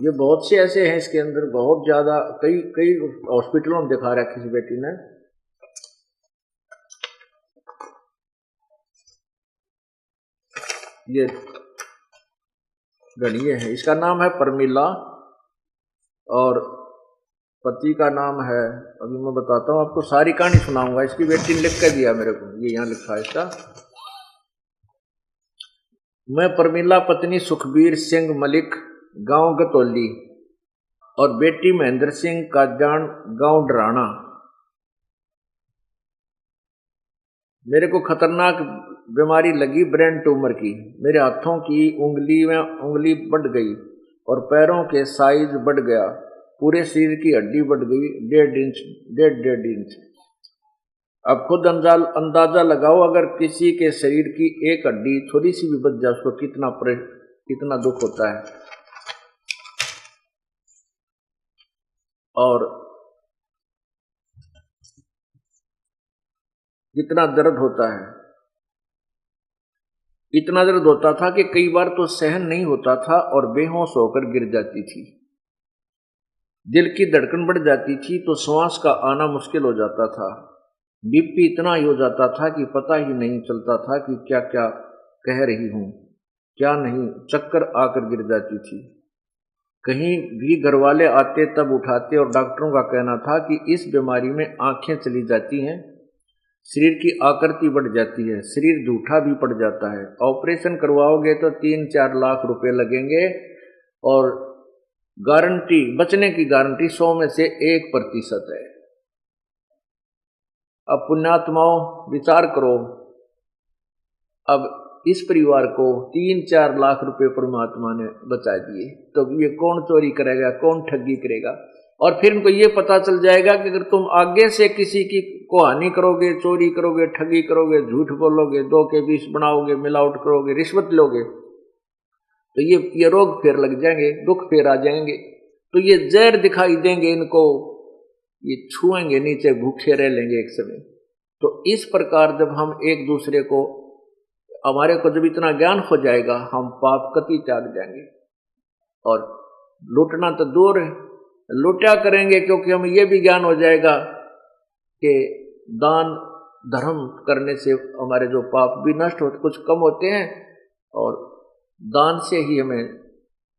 ये बहुत से ऐसे हैं इसके अंदर, बहुत ज्यादा, कई कई हॉस्पिटलों में दिखा रहा है किसी बेटी ने। ये गणिये है, इसका नाम है परमिला और पति का नाम है, अभी मैं बताता हूँ आपको, सारी कहानी सुनाऊंगा। इसकी बेटी ने लिख कर दिया मेरे को, ये यहाँ लिखा है इसका। मैं परमिला पत्नी सुखबीर सिंह मलिक, गांव गतौली, और बेटी महेंद्र सिंह काजान, गांव डराना। मेरे को खतरनाक बीमारी लगी, ब्रेन ट्यूमर की। मेरे हाथों की उंगली में उंगली बढ़ गई और पैरों के साइज बढ़ गया। पूरे शरीर की हड्डी बढ़ गई 1.5 इंच। अब खुद अंदाजा लगाओ, अगर किसी के शरीर की एक हड्डी थोड़ी सी भी बच जाए उसको कितना दुख होता है और कितना दर्द होता है। इतना दर्द होता था कि कई बार तो सहन नहीं होता था और बेहोश होकर गिर जाती थी। दिल की धड़कन बढ़ जाती थी तो श्वास का आना मुश्किल हो जाता था। बीपी इतना ही हो जाता था कि पता ही नहीं चलता था कि क्या क्या कह रही हूं, क्या नहीं। चक्कर आकर गिर जाती थी। कहीं भी घर वाले आते तब उठाते और डॉक्टरों का कहना था कि इस बीमारी में आंखें चली जाती हैं, शरीर की आकृति बढ़ जाती है, शरीर झूठा भी पड़ जाता है। ऑपरेशन करवाओगे तो 3-4 लाख रुपए लगेंगे और गारंटी, बचने की गारंटी 100 में से 1% है। अब पुण्यात्माओं विचार करो, अब इस परिवार को 3-4 लाख रुपए परमात्मा ने बचा दिए, तो ये कौन चोरी करेगा, कौन ठगी करेगा। और फिर इनको ये पता चल जाएगा कि अगर तुम आगे से किसी की को हानि करोगे, चोरी करोगे, ठगी करोगे, झूठ बोलोगे, 2 के 20 बनाओगे, मिलावट करोगे, रिश्वत लोगे, तो ये रोग फिर लग जाएंगे, दुख फिर आ जाएंगे। तो ये जहर दिखाई देंगे इनको, ये छुएंगे नीचे, भूखे रह लेंगे एक समय। तो इस प्रकार जब हम एक दूसरे को, हमारे को जब इतना ज्ञान हो जाएगा, हम पाप कति त्याग जाएंगे और लूटना तो दूर है, लूटा करेंगे, क्योंकि हमें यह भी ज्ञान हो जाएगा कि दान धर्म करने से हमारे जो पाप भी नष्ट होते, कुछ कम होते हैं और दान से ही हमें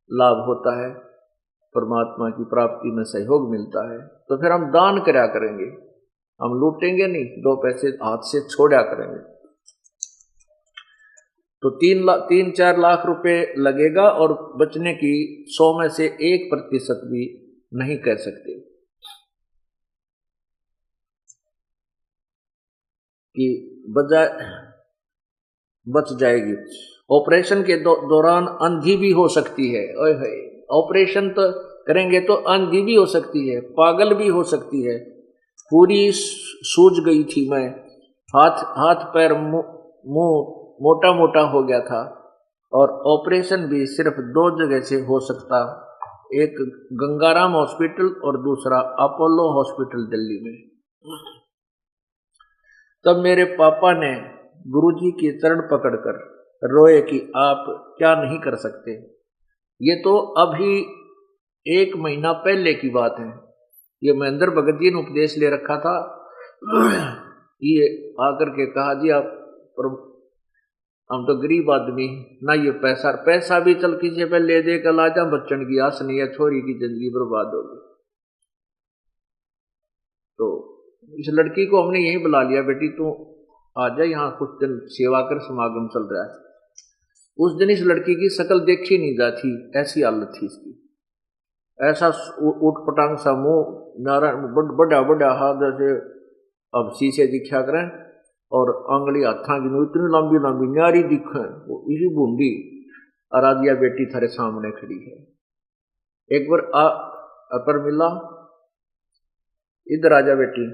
लाभ होता है, परमात्मा की प्राप्ति में सहयोग मिलता है। तो फिर हम दान करा करेंगे, हम लूटेंगे नहीं, 2 पैसे हाथ से छोड़ा करेंगे। तो 3-4 लाख रुपए लगेगा और बचने की 100 में से 1% भी नहीं कह सकते कि बच जाएगी। ऑपरेशन के दौरान अंधी भी हो सकती है। ओए होए, ऑपरेशन तो करेंगे तो अंधी भी हो सकती है, पागल भी हो सकती है। पूरी सूज गई थी मैं, हाथ पैर मुंह मोटा मोटा हो गया था और ऑपरेशन भी सिर्फ 2 जगह से हो सकता, एक गंगाराम हॉस्पिटल और दूसरा अपोलो हॉस्पिटल दिल्ली में। तब मेरे पापा ने गुरुजी के चरण पकड़कर रोए कि आप क्या नहीं कर सकते। ये तो अभी 1 महीना पहले की बात है। ये महेंद्र भगत जी ने उपदेश ले रखा था। ये आकर के कहा, जी आप हम तो गरीब आदमी ना, ये पैसा भी चल किसी पे ले दे कर लाजा, बच्चन की आस नहीं है, छोरी की जिंदगी बर्बाद होगी। तो इस लड़की को हमने यही बुला लिया, बेटी तू आ जा, यहाँ कुछ दिन सेवा कर, समागम चल रहा है। उस दिन इस लड़की की शक्ल देखी नहीं जाती, ऐसी हालत थी इसकी। ऐसा उठ पटांग सा मुंह, बड़ा बड़ा हाथ जैसे अब शीशे दिखा करें और आंगली हाथा की इतनी लंबी लंबी न्यारी दिखे, वो इसी बूंदी। आराधिया बेटी थारे सामने खड़ी है। एक बार पर मिला, इधर आजा बेटी।